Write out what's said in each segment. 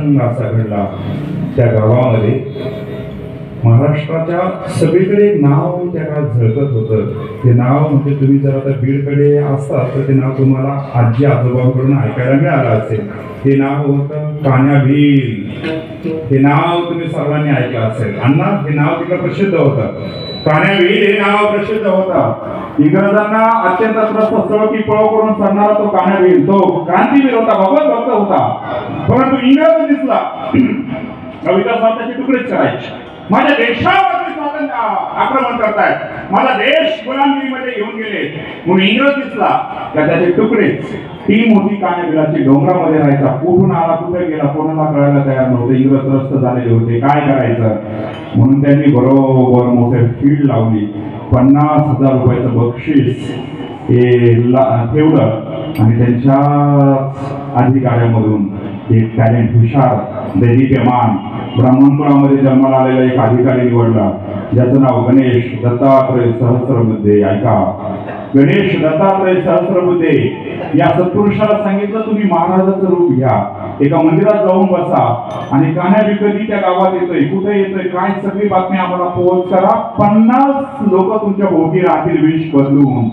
प्रसंग असा घडला त्या गावामध्ये. महाराष्ट्राच्या सगळीकडे एक नाव त्या काळात झळकत होतं. ते नाव म्हणजे तुम्ही जर आता बीडकडे असतात तर ते नाव तुम्हाला आजी आजोबांकडून ऐकायला मिळालं असेल. ते नाव होतं कान्हा भील. हे नाव तुम्ही सर्वांनी ऐकलं असेल. अण्णा, हे नाव तिकडे प्रसिद्ध होतं. कान्हा भील हे नाव प्रसिद्ध होतं. इंग्रजांना अत्यंत त्रस्त पळव करून सरणारा तो कान्हा भील, तो क्रांतीवीर होता, भगवत भक्त होता. परंतु इंग्रज दिसला कविता स्वातंत्र्याचे तुकडेच करायचे. माझ्या देशावर स्वातंत्र्य आक्रमण करतायत, माझा देश गुलामगिरीमध्ये घेऊन गेले म्हणून इंग्रज दिसला का त्याचे तुकडेच. टीम होती कान्हा भीलाची, डोंगरामध्ये राहायचा. कुठून आला कुठे गेला कोणाला कळायला तयार नव्हते. इंग्रज त्रस्त झालेले होते, काय करायचं म्हणून त्यांनी बरोबर मोठे फील्ड लावली. 50,000 रुपयाचं बक्षीस हे ठेवलं आणि त्यांच्या अधिकाऱ्यामधून एक टॅलेंट, हुशार, दैदिप्यमान, ब्राह्मणकुळामध्ये जन्माला आलेला एक अधिकारी निवडला ज्याचं नाव गणेश दत्तात्रय सहस्रबुद्धे. ऐका, गणेश दत्तात्रय सहस्रबुद्धे या सत्पुरुषाला सांगितलं तुम्ही महाराजाचं रूप घ्या, एका मंदिरात जाऊन बसा आणि कान्हा भील कधी त्या गावात येतोय, कुठे येतोय, काय सगळी बातमी आम्हाला पोहोच करा. 50 लोक तुमच्या भोवती राहतील विष बदलून.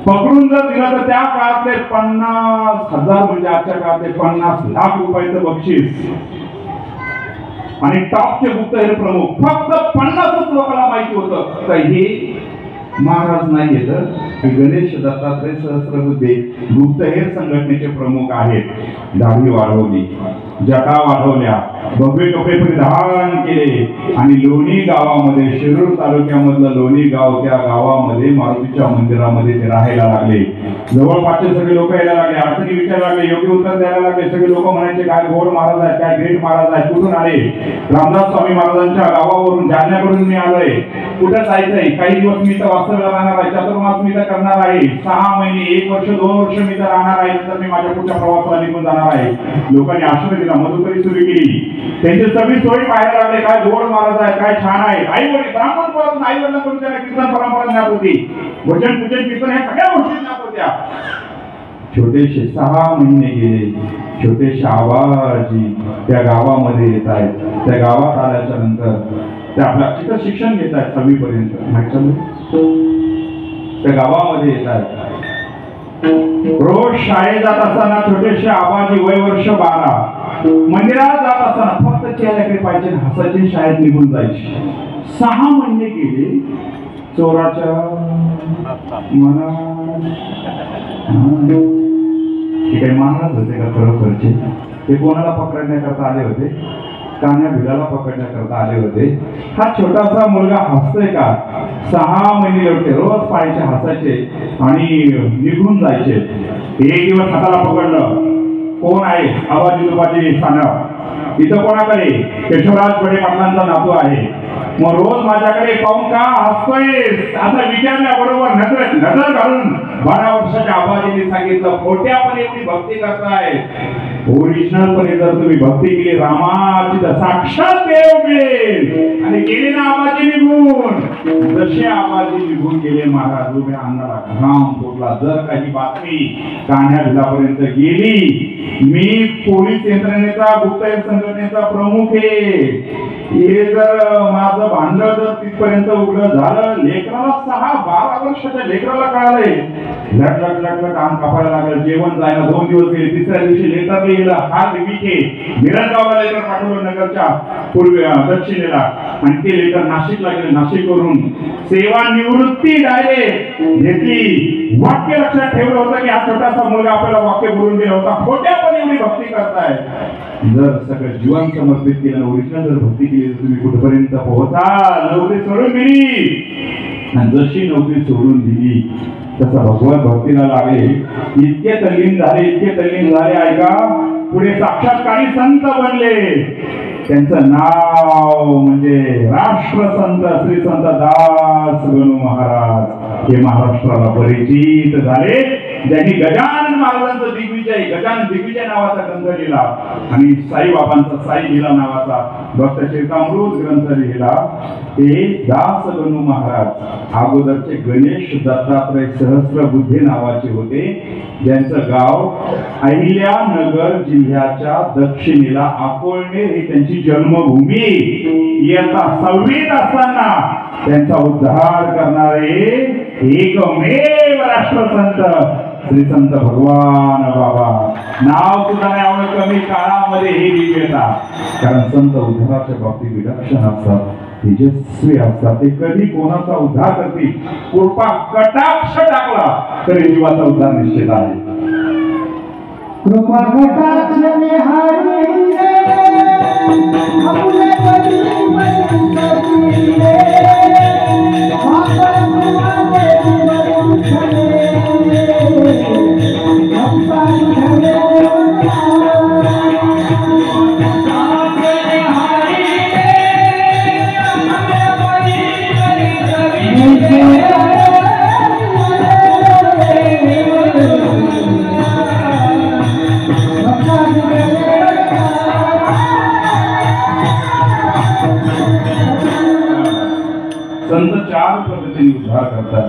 पकडून जर दिलं तर त्या काळातले 50,000 म्हणजे आजच्या काळातले 50 लाख रुपयाचं बक्षीस. आणि टॉपचे गुप्तहेर प्रमुख फक्त 50 लोकांना माहिती होतं तर हे महाराज नाही तर गणेश दत्तात्रय सहस्रबुद्धे गुप्तहेर संघटनेचे प्रमुख आहेत. दाढी वाढवली, जटा वाढवल्या, भगवे कपडे परिधान केले आणि लोणी गावामध्ये, शिरूर तालुक्यामधलं लोणी गाव, त्या गावामध्ये मारुतीच्या मंदिरामध्ये ते राहायला लागले. जवळपासचे सगळे लोक यायला लागले, अडचणी विचारायला लागले, योग्य उत्तर द्यायला लागले. सगळे लोक म्हणायचे काय गोड महाराज आहे, काय ग्रेट महाराज आहे, कुठून आले? रामदास स्वामी महाराजांच्या गावावरून, जालन्याकडून मी आलोय. कुठं जायचंय? काही दिवस मी तर वास्तव्याला राहणार आहे, चातुर्मास मी तर करणार आहे, 6 महिने, 1 वर्ष, 2 वर्ष मी तर राहणार आहे, नंतर मी माझ्या पुढच्या प्रवासाला निघून जाणार आहे. लोकांनी आश्रय दिला, मधुकरी सुरू केली. त्यांची सगळी सोयी पाहायला लागले. काय गोड महाराज आहे, काय छान आहे. आई वडील ब्राह्मण कुळातून आई वडिलांकडून त्यांना कीर्तन परंपरा ज्ञात होती, भजन पूजन कीर्तन ह्या सगळ्या गोष्टी ज्ञात होत्या. छोटेसे 6 महिने गेले. छोटेसे आबाजी त्या गावामध्ये येत आहेत. त्या गावात आल्याच्या नंतर ते आपल्या तिथं शिक्षण घेत आहेत 6वी पर्यंत. त्या गावामध्ये येत आहेत. रोज शाळेत जात असताना छोटेसे आबाजी, वय वर्ष 12, मंदिरात जात असताना फक्त चेहऱ्याकडे पाहिजे, हसायचे, शाळेत निघून जायचे. 6 महिने गेले. चोराच्या मनात हे काही महाराज होते का खरोखरचे? ते कोणाला पकडण्याकरता आले होते? कान्हा भीलाला पकडण्याकरता आले होते. हा छोटासा मुलगा हसतोय का? 6 महिने होते, रोज पाहायचे, हसायचे आणि निघून जायचे. एक दिवस हाताला पकडलं. कोण आहे? आबाजी तुपाची सानप. इथं कोणाकडे? केशवराज बडे पाटलांचा नातू आहे. मग रोज माझ्याकडे पाहून का हसतोयस असं विचारल्याबरोबर नजर घालून 12 वर्षाच्या आबाजीने सांगितलं, खोट्यापणे एवढी भक्ती करताय, ओरिजिनलपणे जर तुम्ही भक्ती केली रामाची तर साक्षात देव मिळेल. आणि गेले ना आबाजी निघून. जसे आबाजी निघून गेले, महाराज उभ्या अंगाला घाम फुटला. जर काही बातमी कान्हा भीलापर्यंत गेली, मी पोलीस यंत्रणेचा, गुप्तहेर संघटनेचा प्रमुख आहे, हे जर माझं भांडण जर तिथपर्यंत उघड झालं, लेकराला 6-12 वर्षाच्या लेकराला कळालंय, लट काम कापायला लागलं. जेवण जायला 2 दिवस गेले. तिसऱ्या दिवशी लेटर लिहिलं, हात विखे मिरजगावला लेटर पाठवलं, नगरच्या दक्षिणेला. आणि ते लेटर नाशिकला गेलं. नाशिकवरून सेवानिवृत्ती डायरेक्ट घेतली. वाक्य लक्षात ठेवलं होतं की हा छोटासा मुलगा आपल्याला वाक्य बोलून दिला होता, खोट्यापणे एवढी भक्ती करताय. जर सगळं जीवन समर्पित केलं, ओरिजिनल जर भक्ती केली तर तुम्ही कुठपर्यंत पोहोचाल. नोकरी सोडून दिली. आणि जशी नोकरी सोडून दिली तसा भगवत भक्तीला लागले. इतके तल्लीन झाले ऐका, पुढे साक्षात्कारी संत बनले. त्यांचं नाव म्हणजे राष्ट्रसंत श्री संत दास गणू महाराज. हे महाराष्ट्राला परिचित झाले. ज्यांनी गजानन महाराजांचं दिग्विजय दिग्विजय गजानन दिग्विजय नावाचा ग्रंथ लिहिला आणि साईबाबांचा साई लीला नावाचा भक्त चरितामृत ग्रंथ लिहिला. ते दास गणू महाराज अगोदरचे गणेश दत्तात्रय सहस्रबुद्धे नावाचे होते, ज्यांचं गाव अहिल्यानगर जिल्ह्याच्या दक्षिणेला अकोळनेर ही त्यांची जन्मभूमी. इयत्ता 6वीत असताना त्यांचा उद्धार करणारे एकमेव राष्ट्रसंत श्री संत भगवान बाबा. नाव सुद्धा नाही आवडत कमी काळामध्ये हे दिव्यता, कारण संत उद्धाराच्या बाबतीत विलक्षण असतात, तेजस्वी असतात. ते कधी कोणाचा उद्धार करतील, कृपा कटाक्ष टाकला तरी जीवाचा उद्धार निश्चित आहे. कृपा कटाक्ष संत 4 पद्धतीने उद्धार करतात.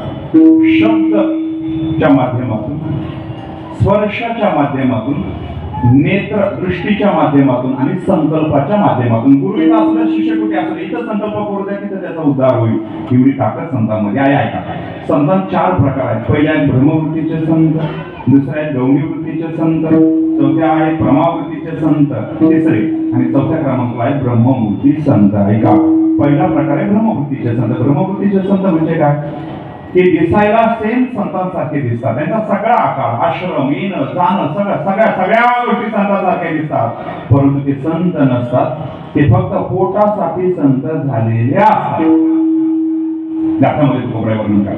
शब्दच्या माध्यमातून, स्पर्शाच्या माध्यमातून, नेत्र दृष्टीच्या माध्यमातून आणि संकल्पाच्या माध्यमातून. पूर्वीचा असलं शिष्य कुठे असलं इथं संकल्प करू द्या तिथं त्याचा उद्धार होईल, एवढी ताकद संतांमध्ये आहे. ऐका, संतांत 4 प्रकार आहेत. पहिले आहेत ब्रह्मवृत्तीचे संत, दुसरे आहेत गौणी वृत्तीचे संत, चौथ्या आहेत प्रमावृत्तीचे संत, तिसरे आणि चौथ्या क्रमांकाला आहेत ब्रह्ममूर्ती संत. ऐका, पहिला प्रकार आहे ब्रह्मवृत्तीचे संत. ब्रह्मवृत्तीचे संत म्हणजे काय, ते दिसायला सेम संतांसारखे दिसतात. त्यांचा सगळा आकार, आश्रम, येणं जाणं सगळ्या गोष्टी संतांसारखे दिसतात, परंतु ते संत नसतात. ते फक्त पोटासाठी संत झालेले असतात. दाखल्यामध्ये खोबऱ्या वर्णन काय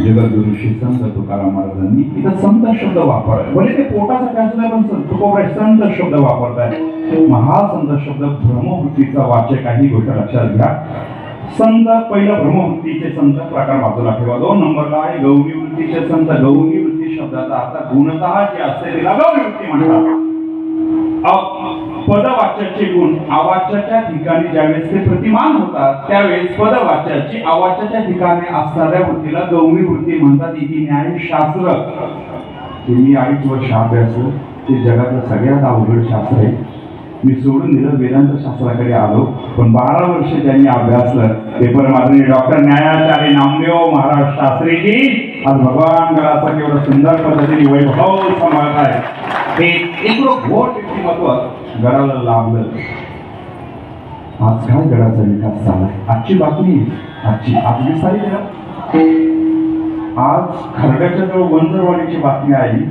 जगद्गुरुशी संत तुकाराम महाराजांनी इथं संत शब्द वापरला. भले ते पोटासाठी असू नाही, पण संत शब्द वापरताय. महासंत शब्द ब्रह्मवृत्तीचा वाचक आहे, ही गोष्ट लक्षात घ्या. संत पहिला ब्रह्मवृत्तीचे संत प्रकार बाजूला ठेवा. 2 नंबरला आहे गौणी वृत्तीचे संत. गौणी वृत्ती शब्दाचा अर्थ गुणतः जे असते त्याला गौणी वृत्ती म्हणतात. पदवाच्याचे गुण आवाच्याच्या ठिकाणी ज्यावेळेस ते प्रतिमान होतात, त्यावेळेस पदवाच्याची आवाच्याच्या ठिकाणी असणाऱ्या वृत्तीला गौणी वृत्ती म्हणतात. इथे न्यायशास्त्र मी 2.5 वर्ष अभ्यासलं, ते जगातलं सगळ्यात अवघड शास्त्र आहे. मी सोडून दिलं, वेदांत शास्त्राकडे आलो. पण 12 वर्ष ज्यांनी अभ्यासलं पेपर मात्र डॉक्टर न्यायाचार्य नामदेव महाराज शास्त्रीजी आज भगवान गडाचा केवढं सुंदर पद्धतीने वैभव सांभाळत आहे. हे इतकं घोर व्यक्तिमत्व गडाला लाभलं. आज काय गडाचा विकास झाला. आजची बातमी, आज विस्तारित आज खरड्याच्या जवळ वंजरवाडीची बातमी आली.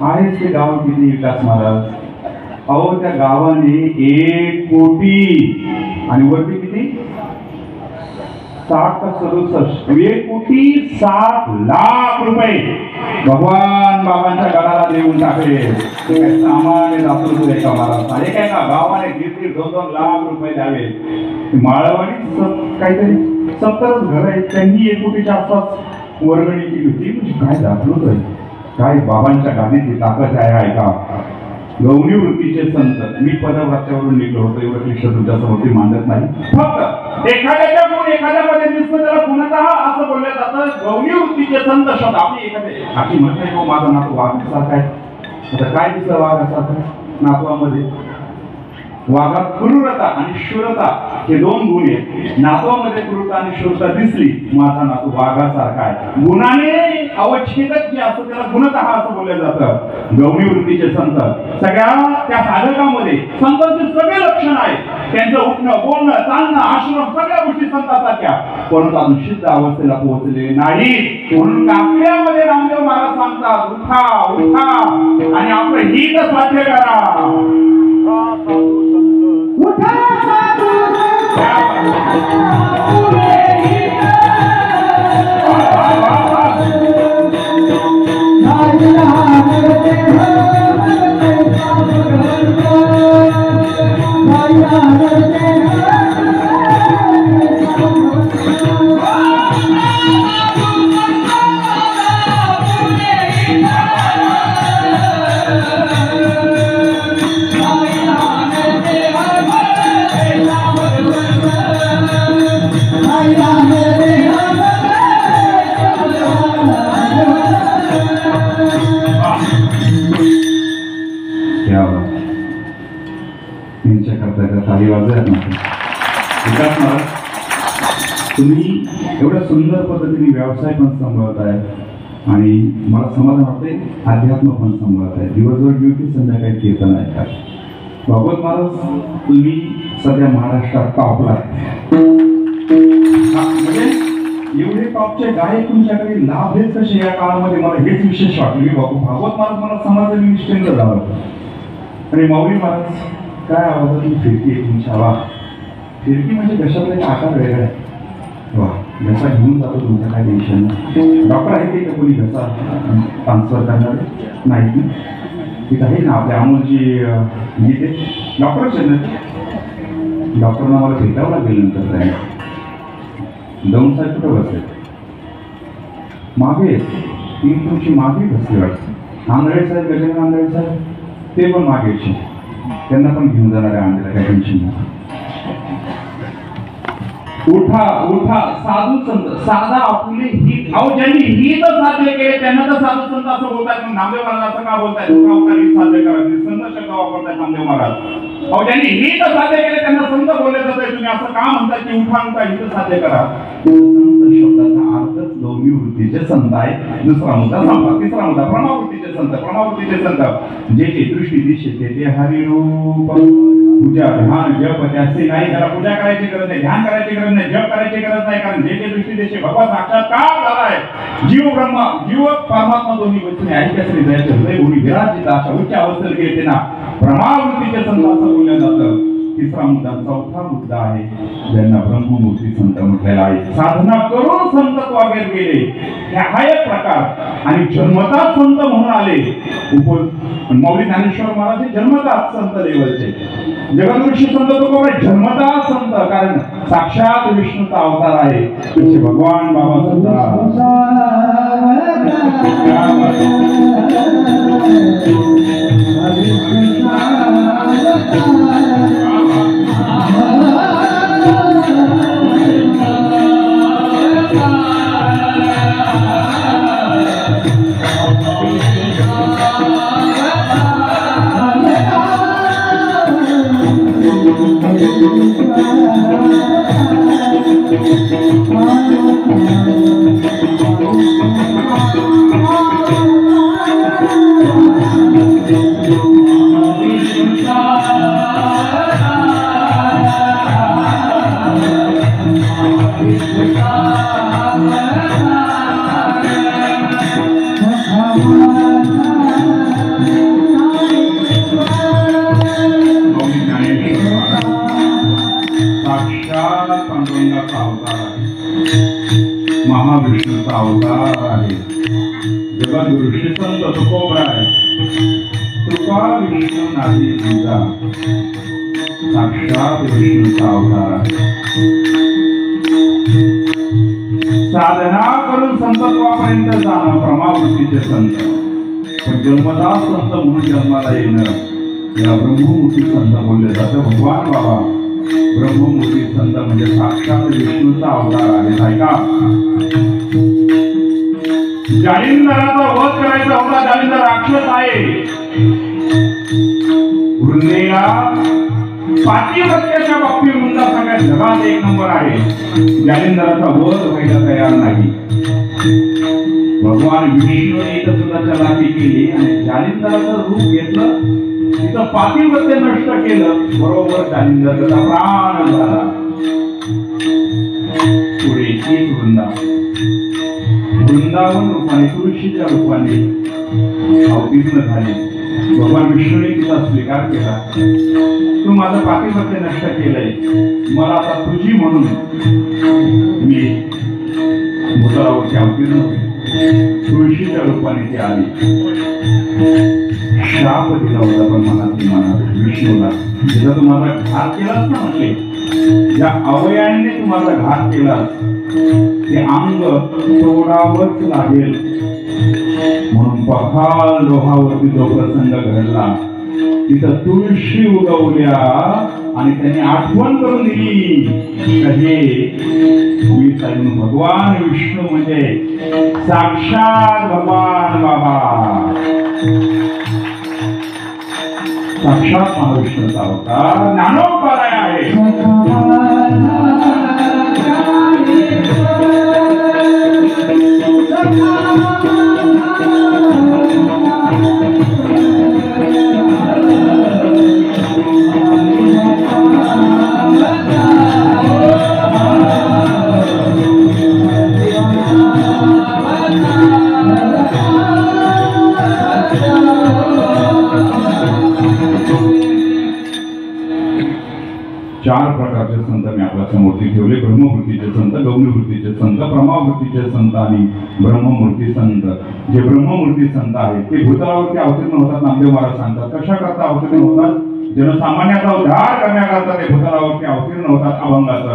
आहेच ते गाव किती विकास महाराज. अहो त्या गावाने 1 कोटी आणि वरती किती 60 का 67 1,60,00,000 रुपये भगवान बाबांच्या गडाला देऊन टाकले. सामान्य दाखवतो एका महाराज एक एका गावाने 1,50,000 लाख रुपये द्यावे. माळवाडी काहीतरी 70 घर आहेत, त्यांनी 1 कोटीच्या आसपास वर्गणी केली होती. म्हणजे काय दाखवतोय, काय बाबांच्या गादीची ताकद आहे. ऐका, गौणी वृत्तीचे संत. मी पदवाच्यावरून निघलो होतो, एवढं क्लिष्ट तुमच्या समोर मांडत नाही. फक्त एखाद्याच्या गुण एखाद्यामध्ये दिसतं त्याला गुणतः असं बोललं जातं. गौणी वृत्तीचे संत शब्द आपली एखादे आधी म्हणते हो माझा नातू वाघासारखा आहे. आता काय दिसतं वाघासारखं नातवामध्ये? वाघात क्रूरता आणि शूरता हे दोन गुण आहेत. नातवामध्ये क्रूरता आणि शूरता दिसली, माझा नातू वाघासारखा आहे. गुणाने अवच्छेदक जे असतं त्याला गुणतः असं बोललं जातं. गौणी वृत्तीचे संत सगळ्या त्या साधकामध्ये संतांचे सगळे लक्षण आहेत. त्यांचं उठणं, बोलणं, चालणं, आश्रम सगळ्या गोष्टी संतांसारख्या, परंतु अजून सिद्ध अवस्थेला पोहोचलेले नाही. म्हणून काकड्यामध्ये रामदेव महाराज सांगतात उठा उठा आणि आपलं हित साध्य करा. तुम्ही एवढ्या सुंदर पद्धतीने व्यवसाय पण सांभाळत आहे आणि मला समाधान वाटते अध्यात्म पण सांभाळत आहे. दिवसभर ड्युटी, संध्याकाळी कीर्तन ऐकतात. भागवत महाराज तुम्ही सध्या महाराष्ट्रात टॉपला म्हणजे एवढे टॉपचे गायक तुमच्याकडे लाभ घेत कसे या काळामध्ये, मला हेच विशेष वाटलं. मी भागवत महाराज मला समाजाने निश्चिंत झालं आणि माऊली महाराज काय आवाजातून फिरकी आहे तुमच्या. वा, फिरकी म्हणजे कशाला एक आकार वेगळा आहे. वा, घसा घेऊन जातो तुमच्या काय टेन्शन नाही. डॉक्टर आहे की कोणी घसा ट्रान्सफर करणारे नाही? तिथं आहे ना आपल्या अमोलची गीते डॉक्टरच आहे ना. डॉक्टरना मला भेटावं लागेल नंतर. काय दोन साहेब कुठं बसले? मागे ती तुमची मागे बसली वाटते. आंधळे साहेब, गजानन आंधळे साहेब ते पण मागेचे, त्यांना पण घेऊन जाणार आहे आंधळ्या काय टेन्शन नाही. उठा उठा साधू संत, साधा आपले हित, अहो ज्यांनी हित साध्य केले त्यांना तर साधू संत असं बोलतात. मग नामदेव महाराज असं का बोलतायत? उठा उठा हित साध्य करा, संत शब्द वापरतायत नामदेव महाराज. अहो ज्यांनी हित साध्य केले त्यांना संत बोलले जाते. तुम्ही असं का म्हणता की उठा उठा हित साध्य करा? संत शब्दाचा अर्थच गौणी वृत्तीचे संत आहे. दुसरा मुद्दा सांगा. तिसरा मुद्दा प्रमावृत्तीचे संत. प्रमावृत्तीचे संत जे दृष्टी दिशे ते हरिरूप पूजा ध्यान जप त्याचे नाही. त्याला पूजा करायची गरज नाही, ध्यान करायची गरज नाही, जप करायची गरज नाही. कारण जे दृष्टी देशे भगवान साक्षात्कार झालाय. जीव ब्रह्मा जीव परमात्मा दोन्ही वचने ऐकण्यासाठी जायचे हृदय भूमी विराजित अशा उच्च अवस्थेला गेले त्यांना प्रमावृत्तीचे संत असं बोललं जातं. तिसरा मुद्दा, चौथा मुद्दा आहे ज्यांना ब्रह्ममूर्ती संत म्हटलेला आहे. साधना करून संतत्वावर गेले हा एक प्रकार आणि जन्मताच संत म्हणून आले. माऊली ज्ञानेश्वर महाराज जन्मताच संत लेवलचे. जगदृषी संत तो जन्मताच संत, कारण साक्षात विष्णूचा अवतार आहे. तुझे भगवान बाबा सुद्धा महाविष्णूचा अवतार आहे. जगदृषी संत तुकोबराय कृपा विष्णू नाही तुझा, साक्षात विष्णूचा अवतार आहे. साधना करून संतत्वापर्यंत जाणं प्रमावृत्तीचे संत, पण जन्मदास संत म्हणून जन्माला येणं याला ब्रह्ममूर्ती संत बोलले जातं. भगवान बाबा ब्रह्ममूर्ती संत म्हणजे साक्षात विष्णूचा अवतार आहे. ऐका, जालिंदराचा वध करायचा होता. जालिंदर राक्षस आहे. वृंदेला पातिव्रत्याच्या बाबतीत वृंदा सगळ्या जगात एक नंबर आहे. जालिंदराचा वध व्हायला तयार नाही. भगवान विष्णूने इथं सुद्धा चलाकी केली आणि जालिंदराचं रूप घेतलं. तिथं पातिव्रत्य नष्ट केलं. बरोबर जालिंदराचा प्राण झाला. पुढे एक वृंदावन रूपाने तुळशीच्या रूपाने अवतीर्ण झाले. भगवान विष्णूने तिचा स्वीकार केला. तू माझं पातिव्रत्य नष्ट केलंय, मला आता तुझी म्हणून मी भूतलावरती अवतीर्ण होईल. तुळशीच्या रूपाने ती आली. शाप दिला होता पण मनात विष्णूला, तिचा तू माझा घात केलास ना म्हटले. ज्या अवयवाने तू माझा घात केलास ते अंग तोडावंच लागेल. म्हणून पखाल लोहावरती जो प्रसंग घडला, तिथं तुळशी उगवल्या आणि त्यांनी आठवण करून दिली मी सांगून भगवान विष्णू म्हणजे साक्षात भगवान बाबा, साक्षात महाविष्णूचा अवतार ज्ञानोपाध्याय आहे. चार प्रकारचे संत मी आपल्या समोर ठेवले. ब्रह्मवृत्तीचे संत, गौणवृत्तीचे संत, प्रमावृत्तीचे संत आणि ब्रह्ममूर्ती संत. जे ब्रह्ममूर्ती संत आहेत ते भूतलावरती अवतीर्ण होतात. नामदेव महाराज सांगतात कशा करता अवतीर्ण होतात? जनसामान्याचा उद्धार करण्याकरता ते भूतलावरती अवतीर्ण होतात. अभंगाचं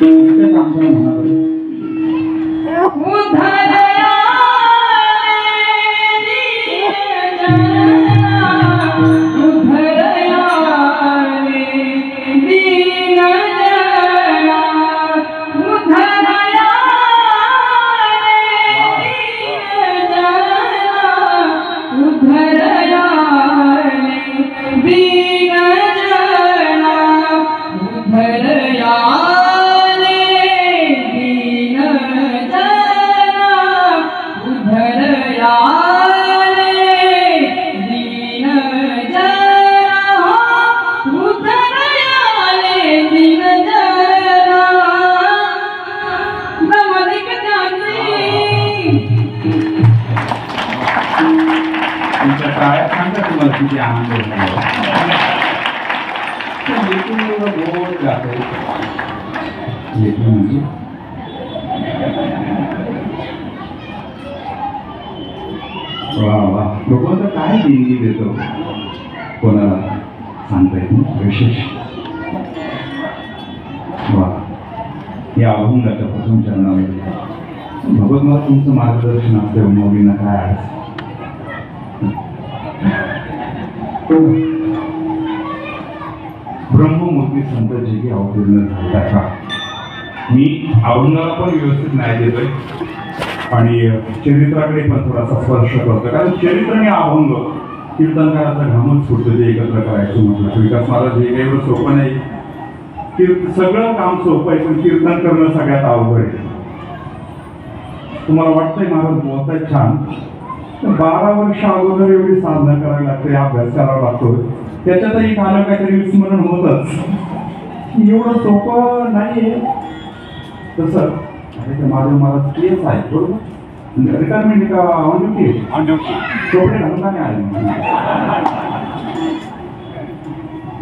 तेच आमच्या मनात किती आनंद गोड गातो म्हणजे वा वा लोकांना काय देणगी देतो कोणाला सांगता येत नाही विशेष वा या अभंगाच्या प्रथम चरणामध्ये भगवत मला तुमचं मार्गदर्शन असते मौलींना काय आहे ब्रह्ममूर्ती संत जे की अवतीर्ण झाला का मी अभंगाला पण व्यवस्थित नाही देतोय आणि चरित्राकडे पण थोडासा स्पर्श करतो कारण चरित्र आणि अभंग कीर्तनकाराचा घामच फुटतो ते एकत्र करायचं म्हटलं विकास महाराज हे काही एवढं सोपं नाही सगळं काम सोपं आहे पण कीर्तन करणं सगळ्यात अवघड आहे तुम्हाला वाटतंय महाराज बोलताय छान 12 वर्ष अगोदर एवढी साधना करावी लागते अभ्यास करावा लागतो त्याच्यातही काल काहीतरी विस्मरण होतच एवढं सोपं नाहीये तसं अरे माझं मला केस आहे बरोबर रिटायरमेंट का ऑन ड्युटी चोपडे घालून का नाही आले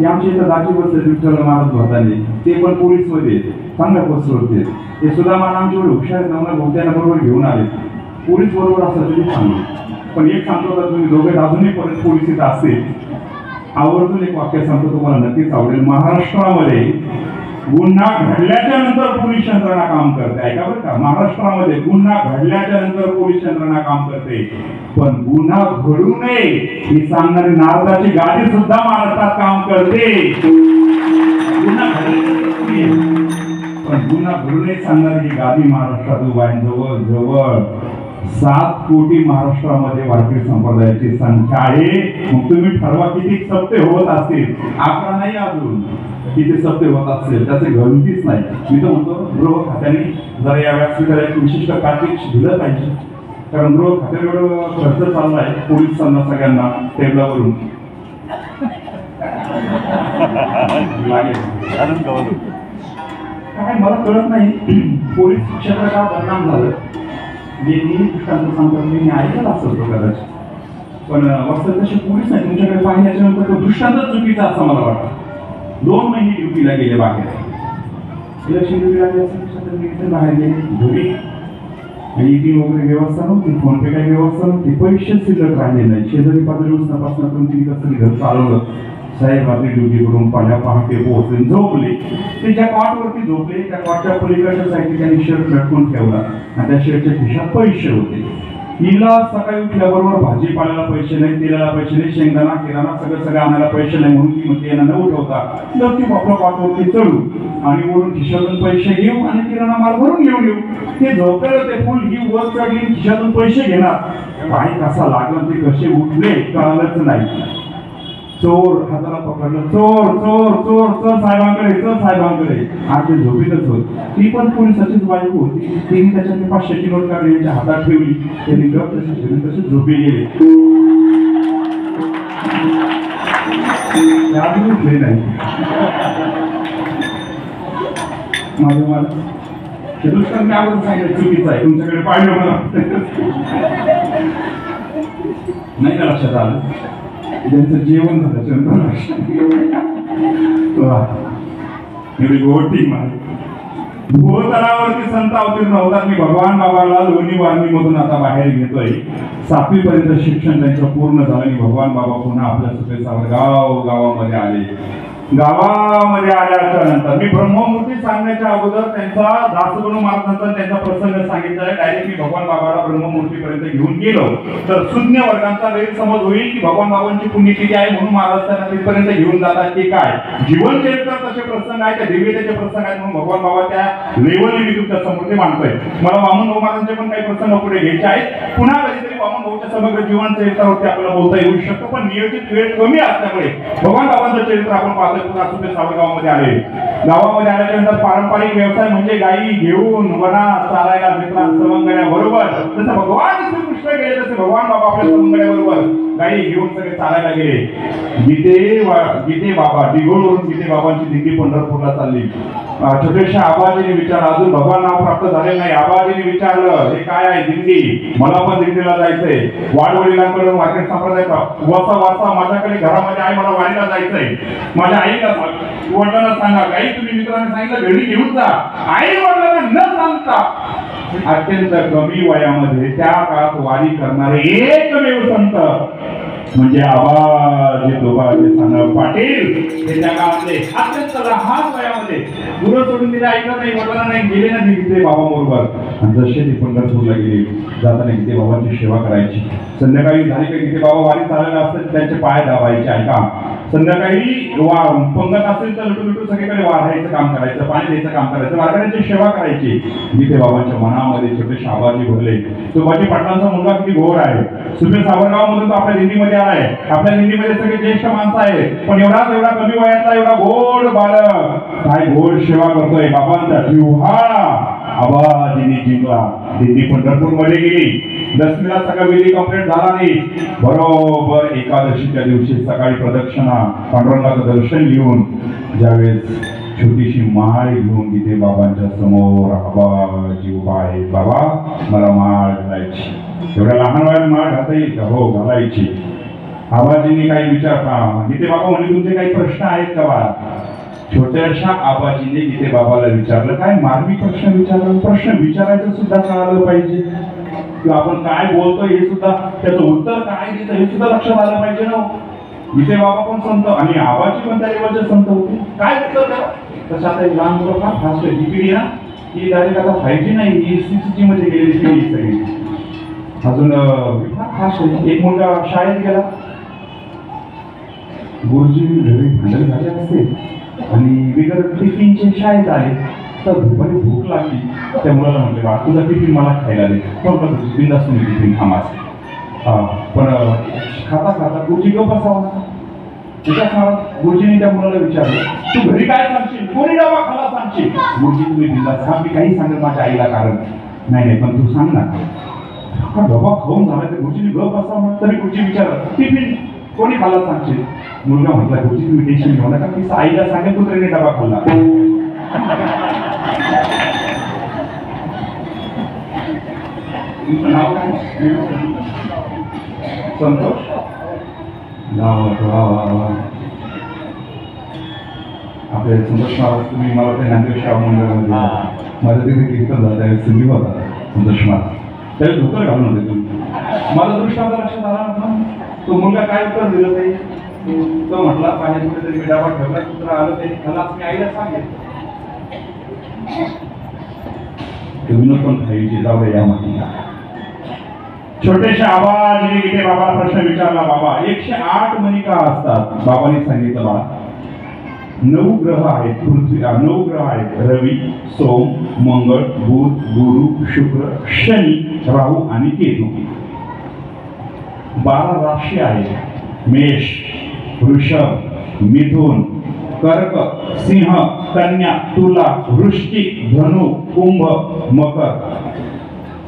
आमच्या इथं दाखी बसले विठ्ठल महाराज भरताने ते पण पोलीसमध्ये चांगल्या पोस्टवर होते ते सुद्धा मला आमच्या एवढे हुशार नवना बहुत्याना बरोबर घेऊन आले पोलीस बरोबर असं तरी सांगू पण एक सांगतो तर तुम्ही दोघे अजूनही परत पोलीस इथं असतील आवर्जून एक वाक्य सांगतो तुम्हाला नक्कीच आवडेल महाराष्ट्रामध्ये गुन्हा घडल्याच्या नंतर पोलीस यंत्रणा काम करते ऐका बरं का महाराष्ट्रामध्ये गुन्हा घडल्याच्या नंतर पोलीस यंत्रणा काम करते पण गुन्हा घडू नये ही सांगणारी नारदाची गाडी सुद्धा महाराष्ट्रात काम करते गुन्हा पण गुन्हा घडू नये सांगणारी ही गाडी महाराष्ट्रात उभा आहे जवळ जवळ 7 कोटी महाराष्ट्रामध्ये वारकरी संप्रदायाची संख्या आहे मग तुम्ही ठरवा किती सप्ते होत असतील 11 नाही अजून किती सप्ते होत असतील त्याचे गणतीच नाही मी तर म्हणतो गृह खात्याने जरा या व्यासपीठाला एक विशिष्ट पॅकेज दिलं पाहिजे कारण गृह खात्यावर एवढं खर्च चाललाय पोलिसांना सगळ्यांना टेबलावरून काय मला कळत नाही पोलीस क्षेत्र का बदनाम झालं जे दृष्टांत सांगतात मी ऐकलं असतो कदाचित पण वास्तव तसे पोलीस नाही तुमच्याकडे पाहिल्याच्या नंतर तो दृष्टांतच चुकीचा असं मला वाटतं 2 महिने ड्युटीला गेले बाहेर इलेक्शन ड्युटीला गेले बाहेर गेले घरी आणि ईटिंग वगैरे व्यवस्था नव्हती फोन पे काही व्यवस्था नव्हती पैसे शिल्लक राहिले नाही शेजारी पातळी तपासणं करून तिने कसं घर चालवलं साहेब रात्री ड्युटी करून पाण्या पहाटे पोहोचले झोपले ते ज्या कॉटवरती झोपले त्या कॉटच्या पलीकडच्या साईडने त्यांनी शर्ट लटकून ठेवला आणि त्या शर्टच्या खिशात पैसे होते हिला सकाळी उठल्याबरोबर भाजीपाल्याला पैसे नाही तेलाला पैसे नाही शेंगदाणा किराणा सगळं आणायला पैसे नाही म्हणून ती म्हणते यांना न उठवता लवकर आपल्या कॉटवरती चढू आणि वरून खिशातून पैसे घेऊ आणि किराणा माल भरून घेऊन येऊ ते झोपलेलं ते फुल ही वर चढली खिशातून पैसे घेणार पाय कसा लागला ते कसे उठले कळालंच नाही चोर हाताला पकडलं चोर चोर चोर चोर साहेबांकडे आज ते झोपीतच होत ती पण पोलिसाचीच बायको होती तिने त्याच्यात 500ची नोट काढली यांच्या हातात ठेवली त्यांनी गप तसे झोपी गेले अजून उठले नाही माझं मला दृष्टांत त्यावर सांगितलं चुकीचं आहे तुमच्याकडे पाहिलं मला नाही का लक्षात आलं त्यांचं जेवण झालं एवढी गोड टीम आहे भूतलावरती संत अवतीर्ण होतात मी भगवान बाबाला लोणी वारणीमधून आता बाहेर घेतोय 7वी पर्यंत शिक्षण त्यांचं पूर्ण झालं आणि भगवान बाबा पुन्हा आपल्या सुपेसावर गावामध्ये आले गावामध्ये आल्याच्या नंतर मी ब्रह्ममूर्ती सांगण्याच्या अगोदर त्यांचा दासगुरु महाराजांचा त्यांचा प्रसंग सांगितला. डायरेक्ट मी भगवान बाबाला ब्रह्ममूर्तीपर्यंत घेऊन गेलो तर शून्य वर्गांचा गैरसमज होईल की भगवान बाबांची पुण्यतिथी आहे म्हणून महाराज त्यांना तिथपर्यंत घेऊन जातात की काय. जीवन चरित्रात तसे प्रसंग आहेत, त्या दिव्यतेचे प्रसंग आहेत म्हणून भगवान बाबा त्या लेवलने मी तुमच्या समोर मांडतोय. मला वामन भाऊ महाराजांचे पण काही प्रसंग पुढे घ्यायचे आहेत. पुन्हा कधीतरी वामन भाऊच्या समग्र जीवन चरित्रावरती आपल्याला बोलता येऊ शकतं, पण नियोजित वेळ कमी असल्यामुळे भगवान बाबांचं चरित्र आपण पाहतो. सुपे सावरगावामध्ये आले. गावामध्ये आल्याच्या नंतर पारंपरिक व्यवसाय म्हणजे गायी घेऊन वनात चालायला मित्रां सवंगड्या बरोबर. जसं भगवान श्रीकृष्ण गेले तसे भगवान बाबा आपल्या सवंगड्या बरोबर गायी घेऊन सगळे चालायला गेले. गीते बाबा डिगोळवरून गीते बाबांची दिंडी पंढरपूरला चालली. छोट्याशा आबाजीने विचारलं, अजून भगवान नाव प्राप्त झाले नाही. आबाजीने विचारलं, हे काय आहे दिंडी? मला पण दिंडीला जायचंय. वाडवडिलांकडे मार्केट संप्रदायाचा वासा वासा माझ्याकडे घरामध्ये आहे, मला वाडीला जायचंय. माझ्या आईला वडिलांना सांगा, काही तुम्ही मित्रांनी सांगितलं घरी घेऊन जा. आई वडिलांना न सांगता अत्यंत कमी वयामध्ये त्या काळात वारी करणारे एकमेव संत म्हणजे आबाजी दोबाजी सानप पाटील. हे त्या काळातले अत्यंत लहान वयामध्ये गुरु सोडून दिले, ऐकलं नाही, वडिलांना नाही, गेले ना गीते बाबा बरोबर. आणि जसे ते पंढरपूरला गेले, जाताना गीते बाबांची सेवा करायची. संध्याकाळी झाली का गीते बाबा वारी चालायला असतात त्यांचे पाय दाबायचे. ऐका, संध्याकाळी पंगत असेल तर लुटू सगळीकडे वाढायचं काम करायचं, पाणी द्यायचं काम करायचं, वारकऱ्यांची सेवा करायची. गीते बाबांच्या मनामध्ये छोटे शाबाजी भरले. तो बाजी पाटलांचा मुलगा किती घोर आहे. सुपे सावरगाव मधून तो आपल्या दिंडीमध्ये आलाय. आपल्या दिंडीमध्ये सगळे ज्येष्ठ माणसं आहेत, पण एवढा कमी वयातला एवढा गोड बालक काय गोड सेवा करतोय. बाबांचा जिव्हाळा आबाजीने जिंकला. दिंडी पंढरपूर मध्ये गेली. दशमीला सगळा विधी कंप्लीट झाला नाही. बरोबर एकादशीच्या दिवशी सकाळी प्रदक्षिणा पांडुरंगाचं दर्शन घेऊन ज्यावेळेस छोटीशी माळ घेऊन गीते बाबांच्या समोर आबाजी उभा आहे. बाबा मला माळ घालायची. एवढ्या लहान वयात माळ घालता येईल का? हो घालायची. आबाजीने काही विचारता गीते बाबा म्हणजे तुमचे काही प्रश्न आहेत का बाळा? छोट्याशा आबाजीने गीते बाबाला विचारलं, काय मार्मिक प्रश्न विचारलं? प्रश्न विचारायचं सुद्धा कळालं पाहिजे किंवा आपण काय बोलतो हे सुद्धा, त्याचं उत्तर काय द्यायचं हे सुद्धा लक्षात आलं पाहिजे ना. गीते बाबा पण संत आणि आबाजी पण त्या लेवलचे संत होते. काय उत्तर द्या? तसं आता लहान मुलं फार फास्ट आहे. ही पिढी ना ही डायरेक्ट आता 5G नाही, ही 6G मध्ये गेलेली पिढी सगळी. अजून फार फास्ट आहे. एक मुलगा शाळेत गेला, गुरुजी घरी भांडण झाले असते आणि बिगर टिफिनचे शाळेत आले तर दुपारी भूक लागली. त्या मुलाला म्हटले, बा तुझा टिफिन मला खायला दे. पण बिंदास तुम्ही टिफिन खामास. पण खाता खाता गुरुजी गप बसावा. त्याच्या काळात गुरुजीने त्या मुलाला विचारलं, तू घरी काय सांगशील? कोणी डबा खाला सांगशील? गुरुजी तुम्ही बिंदास खा, मी काही सांगेल माझ्या आईला कारण नाही पण तू सांग ना. डबा खाऊन झाला तर गुरुजीने गप बसावा. तरी गुरुजी विचारलं, टिफिन कोणी खाल्ला सांगशील? मुलगा म्हटला, गुरुजी तुम्ही टेन्शन घेऊ नका, मी आईला सांगेल कुत्र्याने डबा खाल्ला. तुमचं नाव काय? संतोष. आपले संतोष महाराज, तुम्ही मला ते नांदेड शाळा मंडळामध्ये माझ्या तिथे कीर्तन झालं त्यावेळेस तुम्ही होता संतोष महाराज. त्यावेळेस धोतर घालून होते तुम्ही. माझा दृष्टांत लक्षात आला ना. तो मुलगा काय उत्तर दिलं ते? तो म्हटला, पाण्यात कुठेतरी मी डबा ठेवला, कुत्रा आलं त्याने खाल्ला, मी आईला सांगेल. विनोद पण खायची जाऊ दे या माहिती. छोटेशा आबाजीने गीते बाबाला प्रश्न विचारला, बाबा 108 मणिका असतात. बाबांनी सांगितलं, बाबा 9 ग्रह आहेत. पृथ्वी 9 ग्रह आहेत. रवी, सोम, मंगळ, बुध, गुरु, शुक्र, शनी, राहू आणि केतू. 12 राशी आहेत. मेष, वृषभ, मिथुन, कर्क, सिंह, कन्या, तुला, वृश्चिक, धनु, कुंभ, मकर,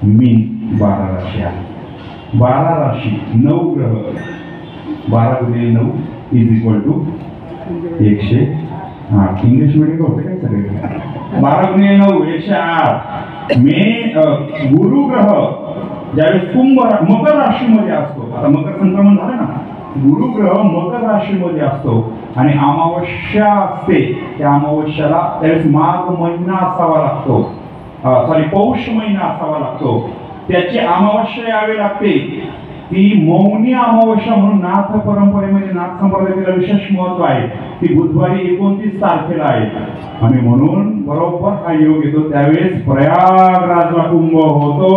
मीन. 12 राशी आहेत. 12 राशी, 9 ग्रह. 12 गुणिले 9 = 108. इंग्लिश मीडियम होते काय सगळे? 12 गुणिले 9 108. गुरु ग्रह ज्यावेळेस मकर राशीमध्ये असतो. आता मकर संक्रमण झालं ना. गुरु ग्रह मकर राशीमध्ये असतो आणि अमावस्या असते. त्या अमावस्याला त्यावेळेस माघ महिना असावा लागतो. पौष महिना असावा लागतो. त्याची अमावस्या यावी लागते. ती मौनी अमावस्या म्हणून नाथ परंपरेमध्ये नाथ संप्रदायाला विशेष महत्व आहे. ती बुधवारी 29 तारखेला आहे आणि म्हणून बरोबर हा योग येतो त्यावेळेस प्रयागराजला कुंभ होतो.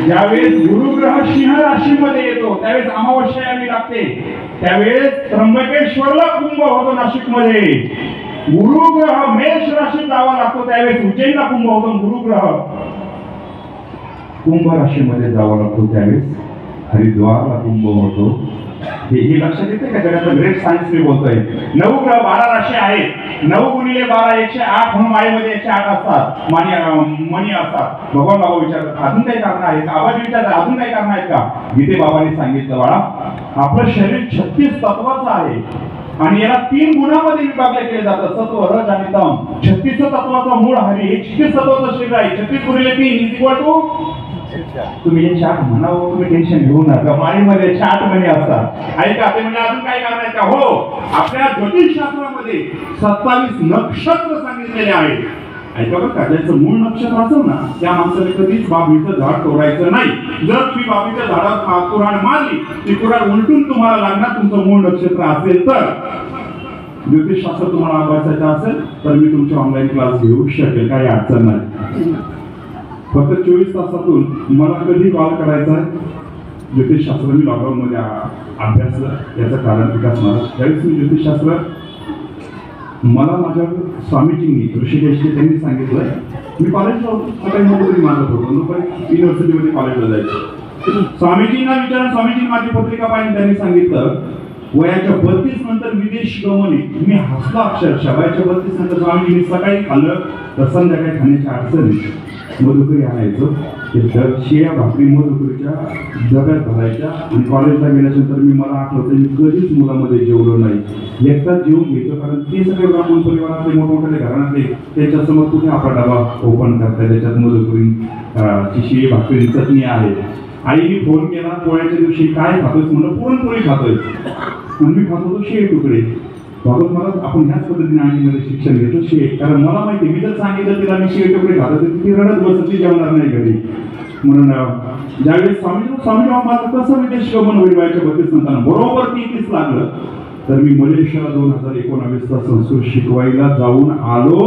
ज्यावेळेस गुरुग्रह सिंह राशीमध्ये येतो त्यावेळेस अमावस्या यावी लागते. त्यावेळेस त्र्यंबकेश्वरला कुंभ होतो नाशिकमध्ये. गुरुग्रह मेष राशीत जावा लागतो त्यावेळेस उज्जैनला कुंभ होतो. गुरुग्रह कुंभ राशीमध्ये जावं लागतो त्यावेळेस हरिद्वारला कुंभ होतो. हे लक्षात येते का? जगाचं ग्रेट सायन्स मी बोलतोय. 9 ग्रह 12 राशी आहेत. 9 गुणिले 12 108 म्हणून मायेमध्ये 108 असतात. मणी असतात. भगवान बाबा विचारतात अजून काही कारण आहेत का? आवाज विचारतात अजून काही कारण आहेत का? गीते बाबांनी सांगितलं बाळा आपलं शरीर 36 तत्वाचं आहे आणि याला 3 गुणामध्ये विभागले केले जातं सत्व रज आणि तम. 36 तत्वाचा मूळ हरी हे 36 तत्वाचं शरीर आहे. 36 गुणिले 3 = तुम्ही हे 4 म्हणावं तुम्ही टेन्शन घेऊ नका. माळीमध्ये 4 महिने असतात. ऐका ते म्हणजे अजून काय कारण आहे का? हो आपल्या ज्योतिषशास्त्रामध्ये 27 नक्षत्र सांगितलेले आहेत. ऐका बरं का ज्याचं मूळ नक्षत्र असेल ना त्या माणसाने कधीच बाबीचं झाड तोडायचं नाही. जर तुम्ही बाबीच्या झाडात कुऱ्हाड मारली ती कुऱ्हाड उलटून तुम्हाला लागणार तुमचं मूळ नक्षत्र असेल तर. ज्योतिषशास्त्र तुम्हाला अभ्यासायचं असेल तर मी तुमचे ऑनलाईन क्लास घेऊ शकेल काही अडचण नाही. फक्त 24 तासातून मला कधी कॉल करायचा आहे. ज्योतिषशास्त्र मी लॉकडाऊनमध्ये अभ्यासलं याचं कारण विकास महाराज त्यावेळेस मी ज्योतिषशास्त्र मला माझ्या स्वामीजींनी ऋषिकेशचे त्यांनी सांगितलं. मी कॉलेजला सकाळी नोकरी मागत होतो. युनिव्हर्सिटीमध्ये कॉलेजला जायचं. स्वामीजींना विचारून स्वामीजी माझी पत्रिका पाहिली त्यांनी सांगितलं वयाच्या 32 नंतर विदेश गमने. मी हसला अक्षरशः. वयाच्या 32 नंतर स्वामीजींनी सकाळी खाल्लं तर संध्याकाळी खाण्याची अडचण मधुकरी आणायचं. ते शिया भाकरी मधुकरीच्या डब्यात भरायच्या आणि कॉलेजला गेल्यानंतर मला आठवतं मी कधीच मुलामध्ये जेवलो नाही. एकटाच जेवून घ्यायचो कारण ते सगळे ब्राह्मण परिवारातले मोठमोठ्या घराण्यातले त्यांच्यासमोर कुठे आपला डबा ओपन करताय त्याच्यात मधुकरी शिया भाकरी चटणी आहे. आईने फोन केला पोळ्याच्या दिवशी काय खातोय म्हणलं पुरणपोळी खातोय आणि मी खात होतो शिळे तुकडे. बाबा मला आपण ह्याच पद्धतीने आणीमध्ये शिक्षण घेतो शिळे कारण मला माहिती मी जर सांगितलं तिला मी शिळे तुकडे खातो तर ती रडत बसत ती जेवणार नाही घरी. म्हणून ज्यावेळेस स्वामी माझं कसं विदेश गमन होईल वयाच्या 32 नंतर बरोबर 33 लागलं तर मी मलेशियाला 2019ला संस्कृत शिकवायला जाऊन आलो.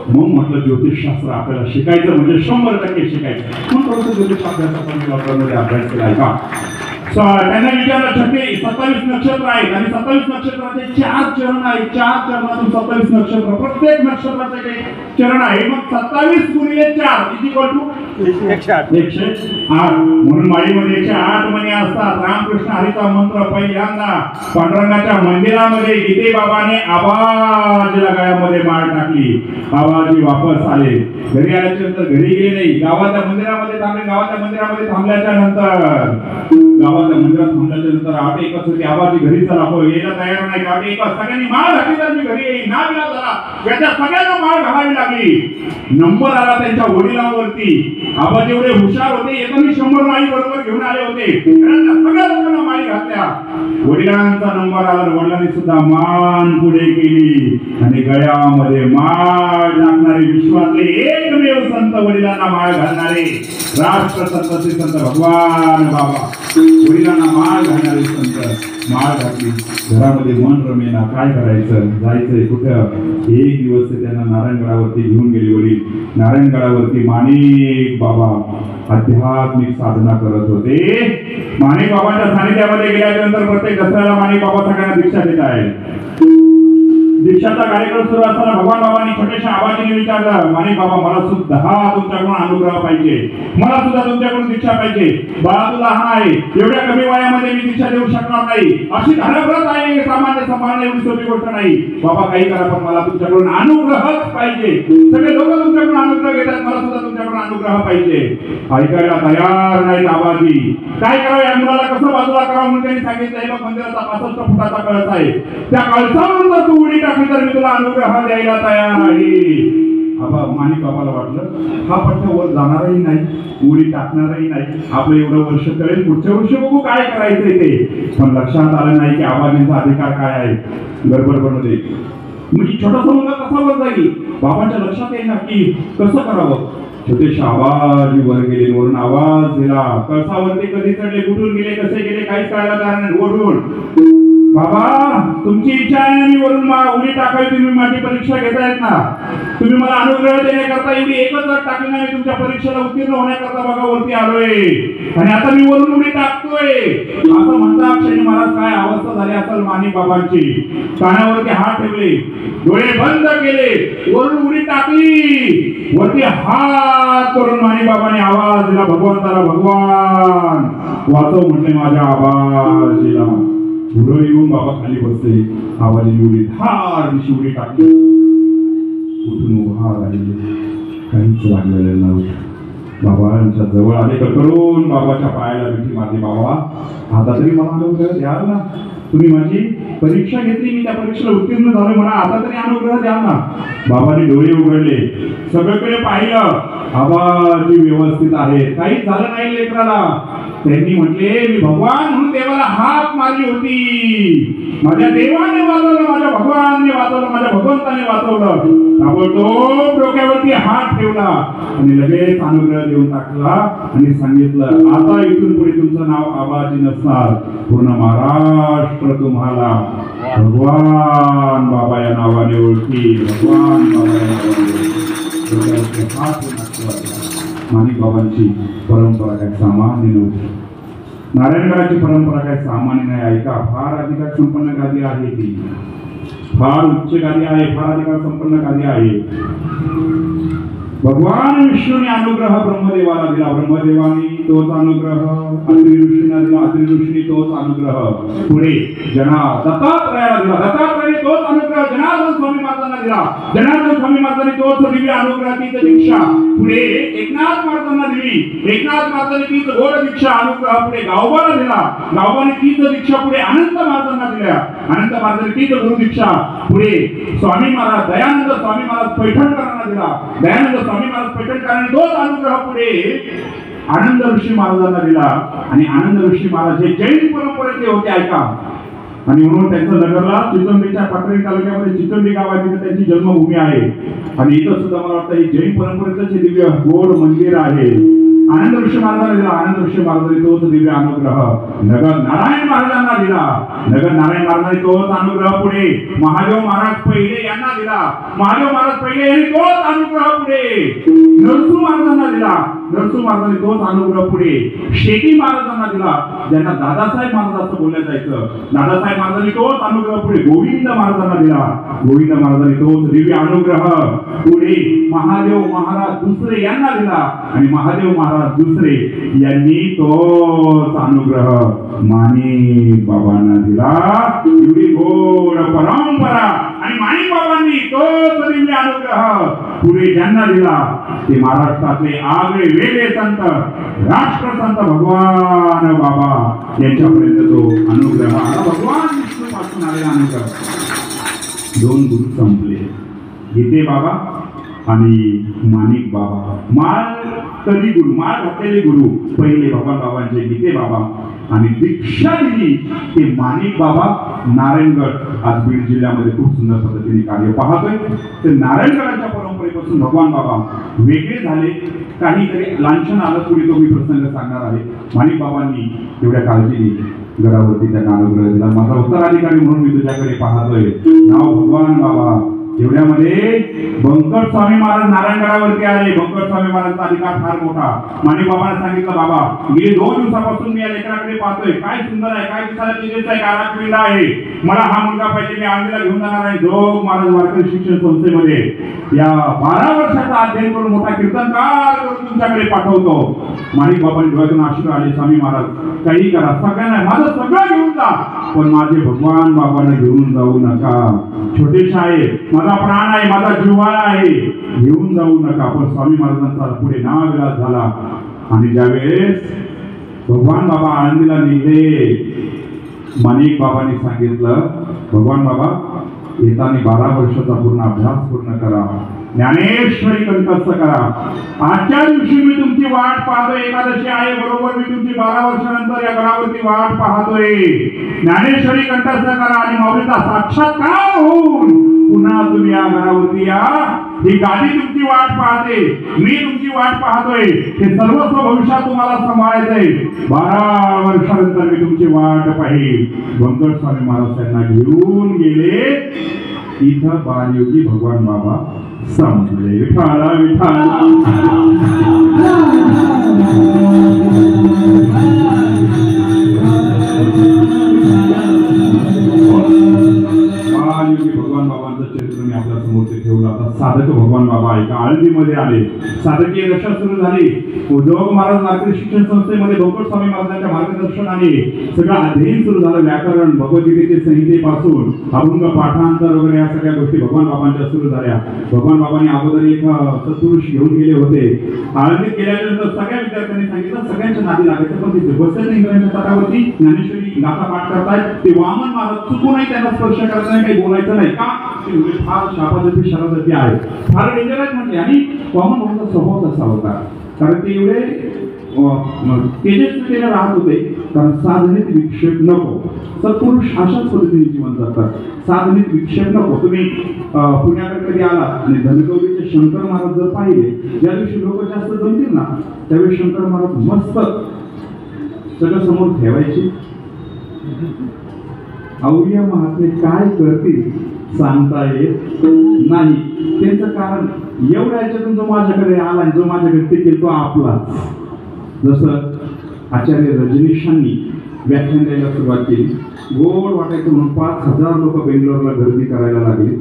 मग म्हटलं ज्योतिषशास्त्र आपल्याला शिकायचं म्हणजे 100% शिकायचं. मग थोडंसं ज्योतिषशास्त्राचा मी लॉकडाऊनमध्ये अभ्यास केला आहे का. त्यांना विचारलं 27 नक्षत्र आहेत आणि 27 नक्षत्राचे 4 चरण आहेत. 4 चरणातून 27 नक्षत्र प्रत्येक नक्षत्राचे काही चरण आहे. मग 27 गुणिले 4 = 108. म्हणून माळीमध्ये 108 मणी असतात. रामकृष्ण हरीचा मंत्र पहिल्यांदा पांडुरंगाच्या मंदिरामध्ये गीते बाबाने आबाजीला गळ्यामध्ये माळ टाकली. आबाजी वापस आले. घरी आल्याच्या नंतर घरी गेले नाही. गावाच्या मंदिरामध्ये थांबले. गावाच्या मंदिरामध्ये थांबल्याच्या नंतर मंदिरात थांबल्याच्या नंतर आठ एकच होती. आबाजी घरी चला यायला तयार नाही. आठ एकच सगळ्यांनी माळ घातली तर मी घरी येईन ना विला झाला. त्याच्या सगळ्यांना माळ घालावी लागली. नंबर आला त्यांच्या वडिलांवरती. आबाजी एवढे हुशार होते एकाने 100 माळी बरोबर घेऊन आले होते. सगळ्या लोकांना माळी घातल्या. वडिलांचा नंबर आला. वडिलांनी सुद्धा मान पुढे केली आणि गळ्यामध्ये माळ टाकणारे विश्वातले एकमेव संत वडिलांना माळ घालणारे राष्ट्रसंत श्री संत भगवान बाबा. वडिलांना माळ घालणारे संत माळ घातली. घरामध्ये मन रमेना काय करायचं जायचंय कुठं. एक दिवस त्यांना नारायणगडावरती घेऊन गेले वडील. नारायणगडावरती माणिक बाबा आध्यात्मिक साधना करत होते. माणिक बाबांच्या सानिध्यामध्ये गेल्यानंतर प्रत्येक दसऱ्याला माणिक बाबा सगळ्यांना दीक्षा देत आहे. दीक्षाचा कार्यक्रम सुरू असताना भगवान बाबांनी छोट्याशा आबाजीने विचारलं माणिक बाबा मला सुद्धा तुमच्याकडून अनुग्रह पाहिजे. मला सुद्धा तुमच्याकडून दीक्षा पाहिजे. बाळा तू लहान आहे. एवढ्या कमी वयामध्ये मी दीक्षा देऊ शकणार नाही. अशी धाडव्रत आहे सामान्य सांभाळणे एवढी सोपी गोष्ट नाही. बाबा काही करा पण मला तुमच्याकडून अनुग्रहच पाहिजे. सगळे लोक तुमच्याकडून अनुग्रह घेतात. मला सुद्धा तुमच्याकडून अनुग्रह पाहिजे. ऐकायला तयार नाहीत आबाजी. काय करावं या मुलाला कसं बाजूला करावं म्हणून त्यांनी सांगितलं बघ मंदिराचा 65 फुटाचा कळस आहे. त्या कळसावरून जर तू उडी टाकली तर मी तुला अनुग्रह द्यायला तयार आहे. माणिक बाबाला वाटलं हा पट्टा वर जाणारही नाही उडी टाकणारही नाही. आपलं एवढं वर्ष करेल पुढच्या वर्षी बघू काय करायचंय ते. पण लक्षात आलं नाही की आबाजींचा अधिकार काय आहे. गडबडमध्ये म्हणजे छोटासा मुलगा कसा वर जाईल बाबांच्या लक्षात येईल ना की कसं करावं. छोटेशा आवाज वर गेले, वरून आवाज दिला. कळसावरती कधी चढले, कुठून गेले, कसे गेले काहीच कळायला तयार नाही. वरून बाबा तुमची इच्छा आहे मी वरून उडी टाकावी, तुम्ही माझी परीक्षा घेतायत ना, तुम्ही मला अनुग्रह देण्याकरता एवढी एकच अट टाकली नाही, तुमच्या परीक्षेला उत्तीर्ण होण्याकरता बघा वरती आलोय आणि आता मी वरून उडी टाकतोय. असं म्हणता क्षणी मला काय अवस्था झाली असेल माणिक बाबांची. कानावरती हात ठेवले, डोळे बंद केले, वरून उडी टाकली, वरती हात करून माणिक बाबांनी आवाज दिला भगवंताला, भगवान वाचव म्हटले माझ्या आवाजीला. पुढे येऊन बाबा खाली बसले, आवाजी उडी धार दिशी उडी टाकली, उठून उभा राहिले, काहीच वाटलेलं नव्हतं. बाबांच्या जवळ आले तर करून बाबाच्या पायाला मिठी मारली. बाबा आता तरी मला अनुग्रह द्याल ना, तुम्ही माझी परीक्षा घेतली, मी त्या परीक्षेला उत्तीर्ण झालो, मला आता तरी अनुग्रह द्याल ना. बाबांनी डोळे उघडले, सगळीकडे पाहिलं, आवाजी व्यवस्थित आहे, काहीच झालं नाही लेकराला. त्यांनी म्हटले मी भगवान म्हणून देवाला हाक मारली होती, माझ्या देवाने वाचवलं, माझ्या भगवानने वाचवलं, माझ्या भगवंताने वाचवलं. ताबडतोब डोक्यावरती हात ठेवला आणि लगेच अनुग्रह देऊन टाकला आणि सांगितलं आता इथून पुढे तुमचं नाव आबाजी नसणार, पूर्ण महाराष्ट्र तुम्हाला भगवान बाबा या नावाने ओळखी, भगवान बाबा या नावाने हात माणिक बाबांची परंपरा काय सामान्य नव्हती. नारायणगडाची परंपरा काय सामान्य नाही. ऐका, फार अधिकार संपन्न गादी आहे ती, फार उच्च गादी आहे, फार अधिकार संपन्न गादी आहे. भगवान विष्णूने अनुग्रह ब्रह्मदेवाला दिला, ब्रह्मदेवानी तोच अनुग्रह अत्रि ऋषींना दिला, अत्रि ऋषींनी तोच अनुग्रह पुढे दत्तात्रयाला दिला, दत्तात्रयाने तोच अनुग्रह जनार्दन स्वामी महाराजांना दिला, जनार्दन स्वामी महाराजांनी तोच दिव्य अनुग्रहाची दीक्षा पुढे एकनाथ महाराजांना दिली, एकनाथ महाराजांनी तीच गोड दीक्षा अनुग्रह पुढे गावबाला दिला, गावबाने तीच दीक्षा पुढे अनंत महाराजांना दिल्या, अनंत महाराजांनी तीच गुरु दीक्षा पुढे स्वामी महाराज दयानंद स्वामी महाराज पैठणकरांना दिला, दयानंद स्वामी महाराज पैठणकरांनी तोच अनुग्रह पुढे आनंद ऋषी महाराजांना दिला. आणि आनंद ऋषी महाराज हे जैन परंपरेचे होते. ऐका, आणि म्हणून त्यांचं नगरला चितोंडीच्या पाथरी तालुक्यामध्ये चितोंडी गाव आहे, तिथे त्यांची जन्मभूमी आहे. आणि इथं सुद्धा मला वाटतं ही जैन परंपरेचं हे दिव्य गोड मंदिर आहे. आनंद ऋषी महाराजांना दिला, आनंद ऋषी महाराजांनी तोच दिव्य अनुग्रह नगर नारायण महाराजांना दिला, नगर नारायण महाराजांनी तोच अनुग्रह पुढे महादेव महाराज पहिले यांना दिला, महादेव महाराज पहिले यांनी तोच अनुग्रह पुढे नरसू महाराजांना दिला, नरसू महाराजांनी तोच अनुग्रह पुढे शेती महाराजांना दिला, ज्यांना दादासाहेब महाराज असं बोललं जायचं, दादासाहेब महाराजांनी तोच अनुग्रह पुढे गोविंद महाराजांना दिला, गोविंद महाराजांनी तोच दिव्य अनुग्रह पुढे महादेव महाराज दुसरे यांना दिला, आणि महादेव महाराज दुसरे यांनी तोच अनुग्रह माणिक बाबांना दिला. एवढी गोड परंपरा, आणि माणिक बाबांनी तोच दिव्य अनुग्रह पुढे ज्यांना दिला ते महाराष्ट्रातले आगळे वेगळे संत, राष्ट्रसंत भगवान बाबा यांच्यापर्यंत तो अनुग्रह आला. भगवान विष्णू पासून आलेला अनुग्रह. दोन गुरु संपले, गीते बाबा आणि माणिक बाबा. माळकरी गुरु, माळ घातलेले गुरु पहिले भगवान बाबांचे गीते बाबा, आणि दीक्षा दिली ते माणिक बाबा. नारायणगड आज बीड जिल्ह्यामध्ये खूप सुंदर पद्धतीने कार्य पाहतोय. ते नारायणगडाच्या परंपरेपासून भगवान बाबा वेगळे झाले. काहीतरी लांछन आलं, पुढे तो मी प्रसंग सांगणार आहे. माणिक बाबांनी एवढ्या काळजीने गडावरती त्यांना अनुग्रह दिला. माझा उत्तराधिकारी म्हणून मी तुझ्याकडे पाहतोय, नाव भगवान बाबा. एवढ्यामध्ये बंकर स्वामी महाराज नारायणगडावरती आले. बंकर स्वामी महाराजचा अधिकार फार मोठा. माणिक बाबांना सांगितलं, बाबा गेली 2 दिवसापासून मी या लेकराकडे पाहतोय, काय सुंदर आहे, काय दिसायला तेजस आहे, कारापिंड आहे, मला हा मुलगा पाहिजे, मी आंबेला घेऊन जाणार आहे जोग महाराज वारकरी शिक्षण संस्थेमध्ये या 12 वर्षाचा अध्ययन करून मोठा कीर्तनकार करून तुमच्याकडे पाठवतो. माणिक बाबांनी डोळ्यातून अश्रू आले, स्वामी महाराज काही करा, सगळ्यांना माझं सगळं घेऊन जा, पण माझे भगवान बाबांना घेऊन जाऊ नका. छोटे साहेब माझा प्राण आहे, माझा जिव्हाळा आहे, घेऊन जाऊ नका. पण स्वामी महाराजांचा पुढे नाविलाज झाला. आणि ज्यावेळेस भगवान बाबा आळंदीला निघले, माणिक बाबांनी सांगितलं, भगवान बाबा येताना 12 वर्षाचा पूर्ण अभ्यास पूर्ण करा, ज्ञानेश्वरी कंठस्थ करा. आजच्या दिवशी मी तुमची वाट पाहतोय, एकादशी आहे बरोबर, मी तुमची 12 वर्षानंतर या गडावरती वाट पाहतोय. ज्ञानेश्वरी कंठस्थ करा आणि माऊलीचा साक्षात्कार होऊन पुन्हा तुम्ही या गडावरती या. ही गादी तुमची वाट पाहते, मी तुमची वाट पाहतोय, हे सर्वस्व भविष्यात तुम्हाला सांभाळायचंय. 12 वर्षानंतर मी तुमची वाट पाहिल. बंकट स्वामी महाराज त्यांना घेऊन गेले. इथं बालयोगी भगवान बाबा समजले. विठाला विठाला बालयोगी भगवान बाबांचं चरित्र मी आपल्या समोर ठेवलं. आता साधक भगवान बाबा ऐका. आळंदीमध्ये आले. साधकीय दशा सुरू झाली. उद्योग महाराज नागरी शिक्षण संस्थेमध्ये बंकट स्वामी महाराजांच्या मार्गदर्शनाने सगळं अध्ययन सुरू झालं. व्याकरण, भगवद्गीतेचे संहितेपासून अभंग पाठांतर वगैरे या सगळ्या गोष्टी भगवान बाबांच्या सुरू झाल्या. भगवान बाबांनी अगोदर एक सत्पुरुष घेऊन गेले होते. आळंदीत गेल्यानंतर सगळ्या विद्यार्थ्यांनी सांगितलं सगळ्यांच्या नादी लागायचं, पण तिथे बसत इंग्रजांच्या तटावरती ज्ञानेश्वरी गाथा पाठ करतायत. ते वामन महाराज चुकूनही त्यांना स्पर्श करत नाही, काही बोलायचं नाही. का? ते म्हणजे फार शापाजपी शराजपी आहे, फार डेंजर आहेत म्हटले. आणि वामन महाराजांचा स्वभाव तसा होता, कारण ते एवढे तेजस्वीतेने राहत होते. कारण साधनेत विक्षेप नको. सत्पुरुष अशाच पद्धतीने जीवन जगतात. साधनेत विक्षेप नको. तुम्ही पुण्याकडे कधी आला आणि धनकवलीचे शंकर महाराज जर पाहिले, ज्या दिवशी लोक जास्त जमतील ना त्यावेळी शंकर महाराज मस्त सगळं समोर ठेवायचे. अवलिया महात्मे काय करतील सांगता येत नाही. त्यांचं कारण एवढ्या याच्यातून जो माझ्याकडे आला, जो माझ्याकडे टिकेल तो आपलाच. जसं आचार्य रजनीशांनी व्याख्यान द्यायला सुरुवात केली. गोड वाटायचं म्हणून 5,000 लोक बेंगलोरला गर्दी करायला लागली.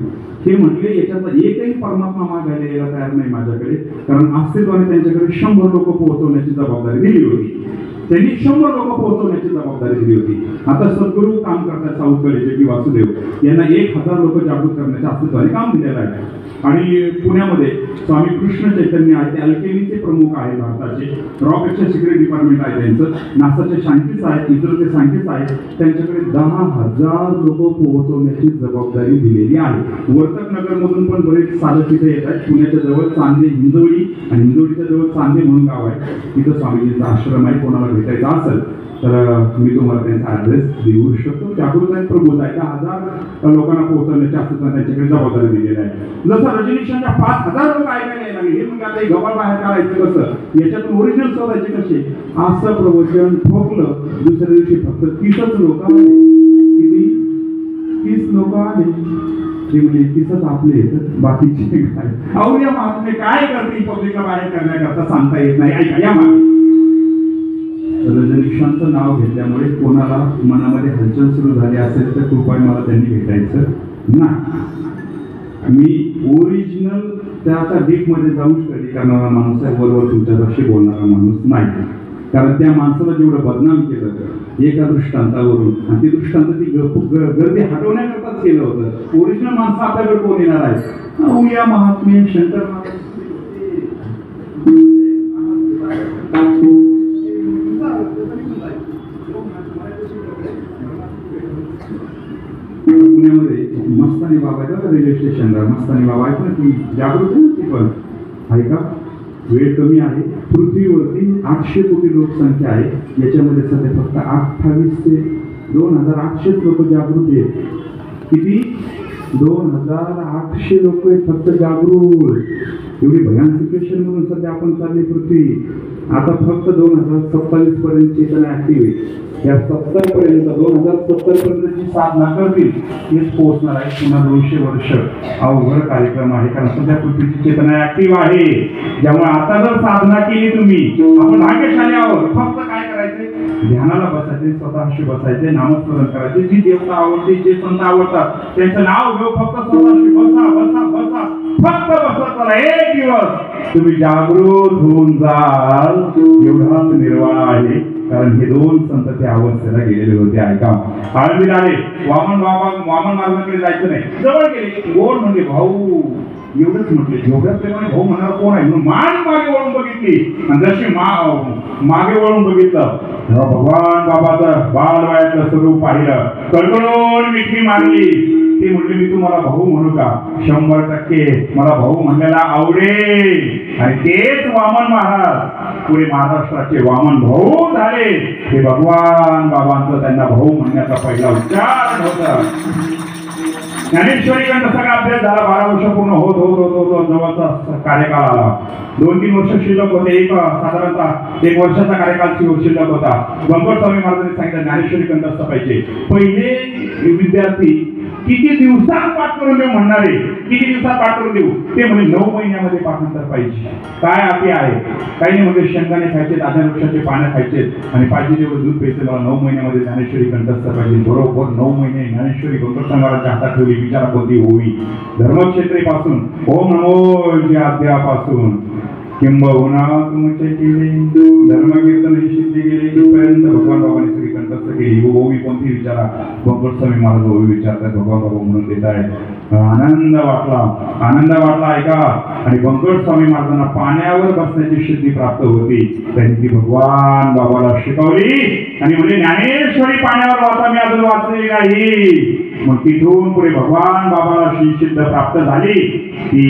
ते म्हटले याच्यातला एकही परमात्मा मागायला यायला तयार नाही माझ्याकडे, कारण अस्तित्वाने त्यांच्याकडे 100 लोक पोहोचवण्याची जबाबदारी दिली होती. त्यांनी 100 लोक पोहोचवण्याची जबाबदारी दिली होती. आता सद्गुरू काम करतात साऊथकडे की वासुदेव यांना 1000 लोक जागृत करण्याच्या अस्तित्वाने काम दिलेलं आहे. आणि पुण्यामध्ये स्वामी कृष्ण चैतन्य आहे, ते अल्केमीचे प्रमुख आहेत भारताचे. रॉकेटचे सिक्रेट डिपार्टमेंट आहे त्यांचं. नासाचे सायंटिस्ट आहेत, इस्रोचे सायंटिस्ट आहेत. त्यांच्याकडे 10,000 लोक पोहोचवण्याची जबाबदारी दिलेली आहे. वर्तक नगरमधून पण बरेच साधक तिथे येत आहेत. पुण्याच्या जवळ चांदे हिंजवडी आणि हिंजवडीच्या जवळ चांदे म्हणून गाव आहे. तिथं स्वामीजींचा आश्रम आहे. कोणाला भेटायचं असेल तर मी तुम्हाला त्यांचा ऍड्रेस देऊ शकतो. जागृत आहेत, प्रबोध आहे. 10,000 लोकांना पोहोचवण्याच्या अस्तित्वाने त्यांच्याकडे जबाबदारी दिलेली आहे. जसं रजनीशांच्या 5,000 लोक ऐकायला यायला लागले. हे म्हणजे आता गबाळ बाहेर काढायचं कसं, याच्यातून ओरिजिनल शोधायचे कसे, असं प्रवचन ठोकलं. दुसऱ्या दिवशी फक्त 30च लोक आले. किती? 30 लोक आले. ते म्हणजे 30च आपले बाकीचे काय. अवलिया महात्मे काय करतील पब्लिकला बाहेर करण्याकरता सांगता येत नाही. ऐका या मागे रजनीशांचं नाव घेतल्यामुळे कोणाला मनामध्ये हलचल सुरू झाली असेल तर कृपया मला त्यांनी भेटायचं नाही. मी ओरिजिनल त्याच्या डीपमध्ये जाऊन स्टडी करणारा माणूस आहे, वरवर तुमच्याशी बोलणारा माणूस नाही. कारण त्या माणसाला जेवढं बदनाम केलं एका दृष्टांतावरून, आणि ती दृष्टांत ती गर्दी हटवण्याकरताच केलं होतं. ओरिजिनल माणसं आपल्याकडे कोण येणार आहे? अवलिया महात्मे शंकर महाराज. पुण्यामध्ये मस्तानी बाबा आहे, रेल्वे स्टेशनला मस्तानी बाबा आहेत ना, ती जागृत आहे ना, ती पण आहे का? वेळ कमी आहे. पृथ्वीवरती 800 कोटी लोकसंख्या आहे. याच्यामध्ये सध्या फक्त 28 ते 2,800 लोक जागृत आहेत. किती? 2,800 लोक आहेत फक्त जागृत. एवढी भयान सिच्युएशन म्हणून सध्या आपण चालली पृथ्वी. आता फक्त 2027 पर्यंत चेतना ऍक्टिव्ह आहे. या 70 पर्यंत 2070 पर्यंत जी साधना करतील तेच पोहोचणार आहे. पुन्हा 200 वर्ष अवघड कार्यक्रम आहे, कारण सध्या पृथ्वीची चेतना ऍक्टिव्ह आहे. त्यामुळे आता जर साधना केली तुम्ही, आपण भाग्यशाली आहोत. फक्त काय करायचे? ध्यानाला बसायचे, स्वतःशी बसायचे, नामस्मरण करायचे. जी देवता आवडते, जे संत आवडतात त्यांचं नाव घेऊ. फक्त स्वतःशी बसा बसा बसा, फक्त बसत चला. एक दिवस तुम्ही जागृत होऊन जाल, एवढाच निर्वाळा आहे. कारण हे 2 संत त्या अवस्थेला गेलेले होते. ऐका, आळंदीत आले. वामन महाराजांकडे जायचं नाही, जवळ गेले. गोड म्हणजे भाऊ एवढंच म्हटले. एवढ्या प्रेमाने भाऊ म्हणाला कोण आहे म्हणून मान मागे वळून बघितली. आणि जशी मागे वळून बघितलं भगवान बाबाचं बालवयाचं स्वरूप पाहिलं. कळकळून मिठी मारली. ते म्हटले मी तुम्हाला भाऊ म्हणू का? 100% मला भाऊ म्हणलेला आवडेल. आणि तेच वामन महाराज पुढे महाराष्ट्राचे वामन भाऊ झाले. हे भगवान बाबांचं त्यांना भाऊ म्हणण्याचा पहिला उच्चार होता. ज्ञानेश्वरी कंठ सगळा अभ्यास झाला, 12 वर्ष पूर्ण होत होत होत होत जवळचा कार्यकाळ आला. 2-3 वर्ष शिल्लक होते, साधारणतः 1 वर्षाचा कार्यकाल शिल्लक होता. गंगोट स्वामी महाराजांनी सांगितलं ज्ञानेश्वरी कंठस्थ पाहिजे. पहिले विद्यार्थी किती दिवसात पाठ करून देऊ म्हणणारे, किती दिवसात पाठ करून देऊ ते म्हणजे 9 महिन्यामध्ये पाठांतर पाहिजे. काय अटी आहे? काही नाही म्हणजे शेंगदाणे खायचे, आधार वृक्षाचे पानं खायचे आणि पाहिजे तेवढं दूध प्यायचं. मला 9 महिन्यामध्ये ज्ञानेश्वरी कंठस्थ पाहिजे. बरोबर 9 महिने ज्ञानेश्वरी गंगोट संघाच्या हातात ठेवली. विचारा कोणती होई धर्मक्षेत्रीपासून ओम नमो अध्यापासून किंबहुना तुमचे केले धर्मकीर्तन ही सिद्धी गेली इथपर्यंत भगवान बाबांनी सगळी कंठस्थ केली. ओवी कोणती विचारा? गंगोट स्वामी महाराज ओवी विचारतात, भगवान बाबा म्हणून देत आहेत. आनंद वाटला ऐका. आणि गंगोट स्वामी महाराजांना पाण्यावर बसण्याची सिद्धी प्राप्त होती. त्यांनी ती भगवान बाबाला शिकवली आणि म्हणजे ज्ञानेश्वरी पाण्यावर वाचा, मी अजून वाचलेली नाही. मग तिथून पुढे भगवान बाबाला सिद्ध प्राप्त झाली. ती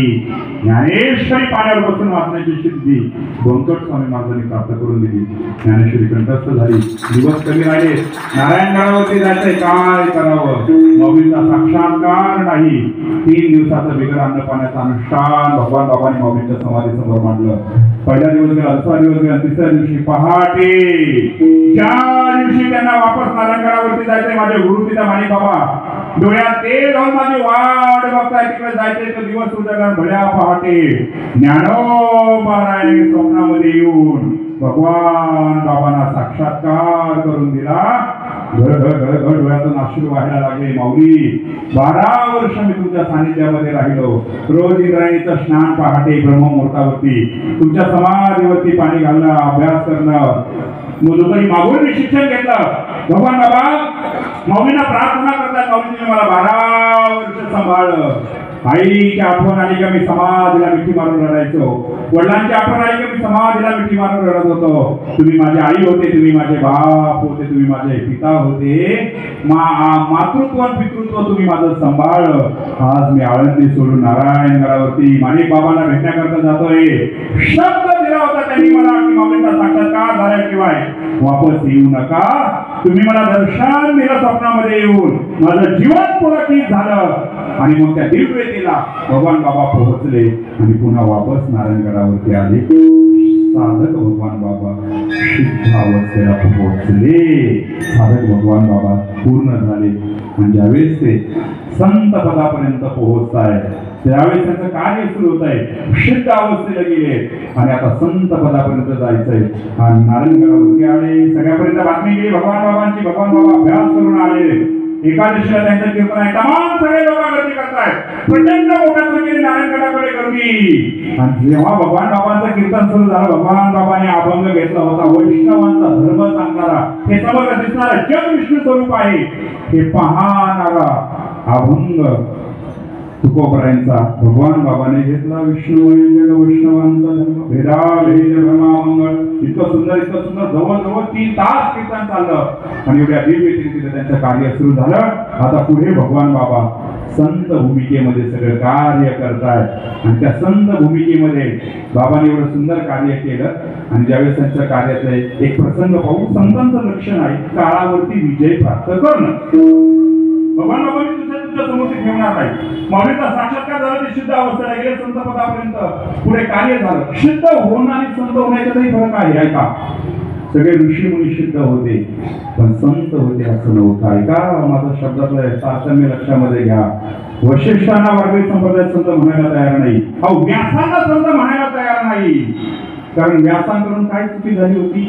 ज्ञानेश्वरी पाण्यावर बसून वाचण्याची सिद्धी गंगोट स्वामी महाराजांनी प्राप्त करून दिली. ज्ञानेश्वरी कंठस्थ झाली. दिवस कमी राहिले. नारायणगडावरती जायचंय, काय करावं? माऊलीचा साक्षात्कार नाही. 3 दिवसाचं बिगर अन्न पाण्याचं अनुष्ठान भगवान बाबांनी माऊलीच्या समाधी समोर मांडलं. पहिला दिवस गेला, दुसरा दिवस गेला, तिसऱ्या दिवशी पहाटे ज्या दिवशी त्यांना वापस नारायणगडावरती जायचंय, माझे गुरु पिता माणिक बाबा डोळ्यात ते जाऊन माझी वाट बघताय, तिकडे जायचंय. तो दिवस उजाडला. भल्या पहाटे ज्ञानोबारायाने स्वप्नामध्ये येऊन भगवान बाबांना साक्षात्कार करून दिला. घड डोळ्यातून अश्रू व्हायला लागले. माऊली 12 वर्ष मी तुमच्या सानिध्यामध्ये राहिलो. रोज इंद्रायणीचं स्नान पहाटे ब्रह्ममुहूर्तावरती तुमच्या समाधीवरती पाणी घालणं, अभ्यास करणं, मुलुकरी मागून मी शिक्षण घेतलं. भगवान बाबा माऊलींना प्रार्थना करतात, माऊलीने मला 12 वर्ष सांभाळलं. आईची आठवण आली का मी समाधीला मिठी मारून रडायचो. वडिलांची आठवण आली का मी समाधीला मिठी मारून रडत होतो. तुम्ही माझी आई होते, तुम्ही माझे बाप होते, तुम्ही माझे पिता होते. मातृत्व आणि पितृत्व तुम्ही माझं सांभाळलं. आज मी आळंदी सोडून नारायणगडावरती माणिक बाबांना भेटण्याकरता जातोय. शब्द दिला होता त्यांनी मला की माऊलींचा साक्षात्कार झाल्याशिवाय वापस येऊ नका. तुम्ही मला दर्शन दिलं स्वप्नामध्ये येऊन, माझं जीवन पुलकित झालं. आणि मग त्या दिव्यतेला भगवान बाबा पोहोचले आणि पुन्हा वापस नारायणगडावरती आले. साधक भगवान बाबा शुद्ध अवस्थेला पोहोचले. साधक भगवान बाबा पूर्ण झाले. आणि ज्यावेळेस ते संत पदापर्यंत पोहोचताय त्यावेळेस त्यांचं कार्य सुरू होत आहे. शुद्ध अवस्थेला गेले आणि आता संत पदापर्यंत जायचंय. आणि नारायणगडावरती आले. सगळ्यापर्यंत बातमी गेली भगवान बाबांची. भगवान बाबा अभ्यास करून आले. एकादशीला त्यांचं कीर्तन आहे. तमाम सगळे लोक गर्दी करतायत. प्रचंड मोठ्या संख्येने नारायणगडाकडे गर्दी. आणि जेव्हा भगवान बाबांचं कीर्तन सुरू झालं, भगवान बाबांनी अभंग घेतला होता. वैष्णवांचा धर्म सांगणारा, हे समग्र दिसणारा जग विष्णू स्वरूप आहे हे पाहणारा अभंग तुकोबरायांचा भगवान बाबाने घेतला. विष्णू वैष्णवांचा धर्म भेदा भेद ब्रह्मामंगळ. इतकं सुंदर जवळजवळ 3 तास कीर्तन चाललं. आणि एवढ्या दिव्यतेने त्यांचं कार्य सुरू झालं. आता पुढे भगवान बाबा संत भूमिकेमध्ये सगळं कार्य करतायत. आणि त्या संत भूमिकेमध्ये बाबांनी एवढं सुंदर कार्य केलं. आणि ज्यावेळेस त्यांच्या कार्याचं एक प्रसंग पाहू. संतांचं लक्षण आहे काळावरती विजय प्राप्त करणं. भगवान बाबांनी तुमच्या समोर ठेवणार नाही. माऊलीचा साक्षात्कार झाला. ते शुद्ध अवस्थेला गेले. संत पदापर्यंत पुढे कार्य झालं. शुद्ध होणं आणि संत होण्याच्यातही फरक आहे. ऐका, सगळे ऋषी मुनी शुद्ध होते पण संत होते असं नव्हतं. ऐका, माझा शब्दातलं तारतम्य लक्षामध्ये घ्या. वशिष्ठांना वारकरी संप्रदाय संत म्हणायला तयार नाही. व्यासांना संत म्हणायला तयार नाही. कारण व्यासांकडून काय चुकी झाली होती?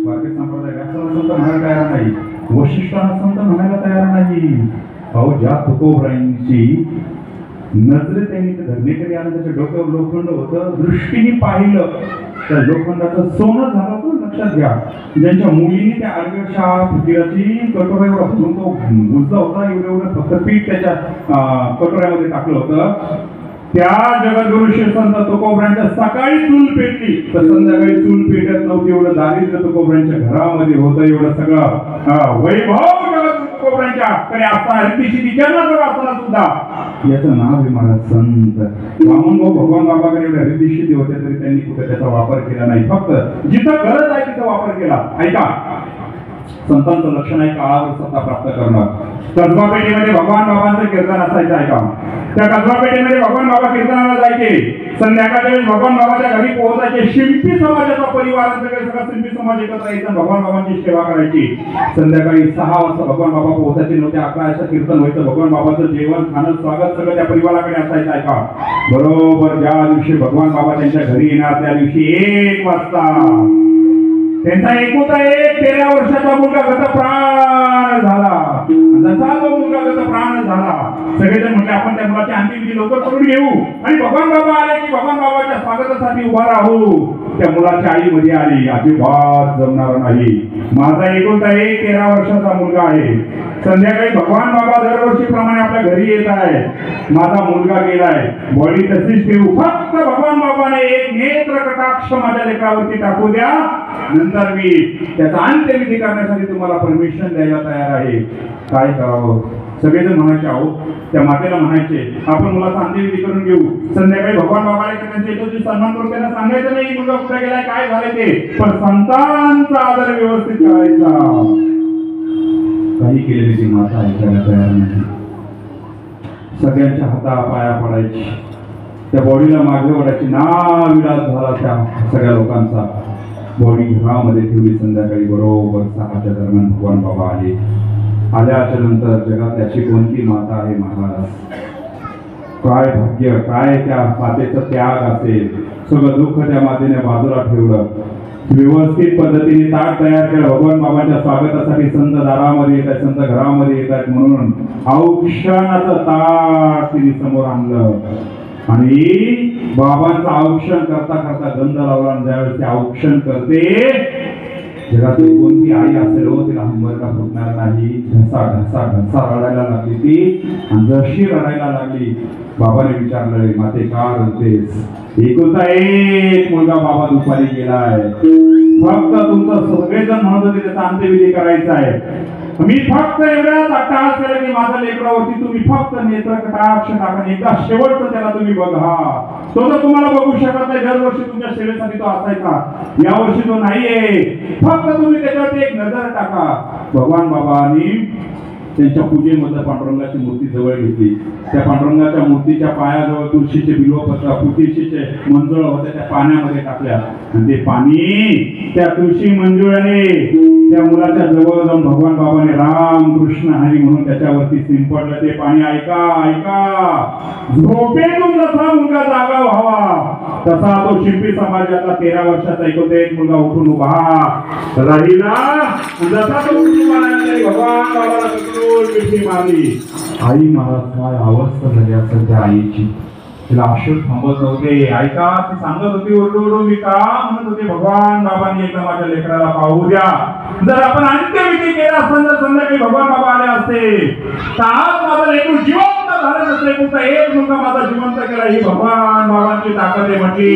वारकरी संप्रदाय व्यासाला संत म्हणायला तयार नाही. वशिष्ठांना संत म्हणायला तयार नाही. ज्या तुकोबरायांची नजरे त्यांनी धरणीकडे आलं, त्याच्या डोक्यावर लोखंड होतं. दृष्टीने पाहिलं तर लोखंडाचं सोनं झालं होतं. लक्षात घ्या, ज्यांच्या मुलीने त्या आडव्याच्या फुटीराची कटोरा एवढा भरून तो गुजला होता. एवढं फक्त पीठ त्याच्या कटोऱ्यामध्ये टाकलं होतं. त्या जगद्गुरु श्री संत तुकोबरायांच्या सकाळी चूल पेटली तर संध्याकाळी चूल पेटत नव्हती. एवढं दारिद्र्य तुकोबरायांच्या घरामध्ये होतं. एवढं सगळं वैभव तुकोबरायांच्या कडे असताना असताना सुद्धा याचं नाव आहे महाराज संत. वामनभाऊ भगवान बाबाकडे एवढ्या रिद्धिसिद्धी होत्या तरी त्यांनी कुठे त्याचा वापर केला नाही. फक्त जिथं गरज आहे तिथं वापर केला. ऐका, संतांचं लक्षण आहे काळावर सत्ता प्राप्त करणं. कसबा पेठेमध्ये भगवान बाबांचं कीर्तन असायचं आहे का? त्या कसबा पेठेमध्ये भगवान बाबा कीर्तनाला जायचे. संध्याकाळच्या वेळेस भगवान बाबाच्या घरी पोहोचायचे. शिंपी समाजाचा परिवार सगळा शिंपी समाज एकत्र यायचा, भगवान बाबांची सेवा करायची. संध्याकाळी 6 वाजता भगवान बाबा पोहोचायचे. 9 ते 11 असं कीर्तन व्हायचं. भगवान बाबाचं जेवण खाणं स्वागत सगळं त्या परिवाराकडे असायचं आहे का? बरोबर ज्या दिवशी भगवान बाबा त्यांच्या घरी येणार त्या दिवशी 1 वाजता त्यांचा एकुलता एक 13 वर्षाचा मुलगा गतप्राण झाला. जसा तो मुलगा गतप्राण झाला, सगळेजण म्हटले आपण त्या मुलाची अंतिम विधी लवकर करून घेऊ आणि भगवान बाबा आले की भगवान बाबाच्या स्वागतासाठी उभा राहू. त्या मुलाची आई मध्ये आली, अजिबात जमणार नाही, माझा एकुलता एक 13 वर्षाचा मुलगा आहे. संध्याकाळी भगवान बाबा दरवर्षीप्रमाणे आपल्या घरी येत आहे. माझा मुलगा गेलाय, बॉडी तशीच ठेवू, फक्त भगवान बाबाने एक नेत्र कटाक्ष माझ्या लेकरावरती टाकू द्या, नंतर मी त्याचा अंत्यविधी करण्यासाठी तुम्हाला परमिशन द्यायला तयार आहे. काय करावं? सगळेजण म्हणायचे, आहो त्या मातेला म्हणायचे आपण मुलाचा अंत्यविधी करून घेऊ. संध्याकाळी भगवान बाबाला त्यांच्या येतोची सन्मान करून त्यांना सांगायचं नाही मुलगा कुठे गेलाय काय झाले ते, पण संतांचा आदर व्यवस्थित करायचा. काही केलेली ती माता ऐकायला तयार नाही. सगळ्यांच्या हातापाया पडायची, त्या बॉडीला मागे ओढायची. नाविलाज झाला त्या सगळ्या लोकांचा. बॉडी घरामध्ये ठेवली. संध्याकाळी बरोबर 6च्या दरम्यान भगवान बाबा आले. आल्याच्या नंतर जगात त्याची कोणती माता आहे महाराज? काय भाग्य, काय त्या मातेचं त्याग असेल. सगळं दुःख त्या मातेने बाजूला ठेवलं, व्यवस्थित पद्धतीने ताट तयार केलं. भगवान बाबांच्या स्वागतासाठी संत दारामध्ये येत आहेत, संत घरामध्ये येत आहेत म्हणून औक्षणाचं ताट तिने समोर आणलं आणि बाबांचं औक्षण करता करता गंध लावला. ज्यावेळेस ते औक्षण करते, जगातील कोणती आई असेल हो तिला हंबरका फुटणार नाही. ढसा ढसा ढसा रडायला लागली ती, आणि जशी रडायला लागली बाबाने विचारलं, माते का रडतेस? एकुलता एक मुलगा बाबा दुपारी गेलाय, फक्त तुमचं सगळेजण म्हणत होते त्याचा अंत्यविधी करायचा आहे. मी फक्त एवढ्याच अट्टहास केला की माझ्या लेकरावरती तुम्ही फक्त नेत्र कटाक्ष टाका, एकदा शेवटचं त्याला तुम्ही बघा. तो तर तुम्हाला बघू शकत नाही, दरवर्षी तुमच्या सेवेसाठी तो असायचा, यावर्षी तो नाहीये, फक्त तुम्ही त्याच्यावरती एक नजर टाका. भगवान बाबांनी त्यांच्या पूजेमध्ये पांडुरंगाची मूर्ती जवळ घेतली. त्या पांडुरंगाच्या मूर्तीच्या पायाजवळ तुळशीचे बिल्वपत्र, पुटीशीचे मंजुळ होते, त्या पाण्यामध्ये टाकल्या आणि ते पाणी त्या तुळशी मंजुळाने त्या मुलाच्या जवळ जाऊन भगवान बाबाने राम कृष्ण हरी म्हणून त्याच्यावरती शिंपडलं. ते पाणी ऐका ऐका, झोपेतून जसा मुलगा जागा व्हावा तसा तो शिंपी समाजाचा 13 वर्षाचा एक मुलगा उठून उभा राहिला. जसा तो भगवान बाबाला मारली. आई महाराज काय अवस्था झाली असेल त्या आईची, तिला अश्रू थांबत नव्हते. ऐका, ती सांगत होती ओरडू मी का म्हणत होते, भगवान बाबांनी एकदा माझ्या लेकराला पाहू द्या. जर आपण अंत्यविधी केला असेल तर संध्याकाळी भगवान बाबा आले असते तर आज माझा लेकरू जिवंत झालं नसते. कुठला एक मुलगा माझा जिवंत केला, ही भगवान बाबांची ताकद आहे म्हटली,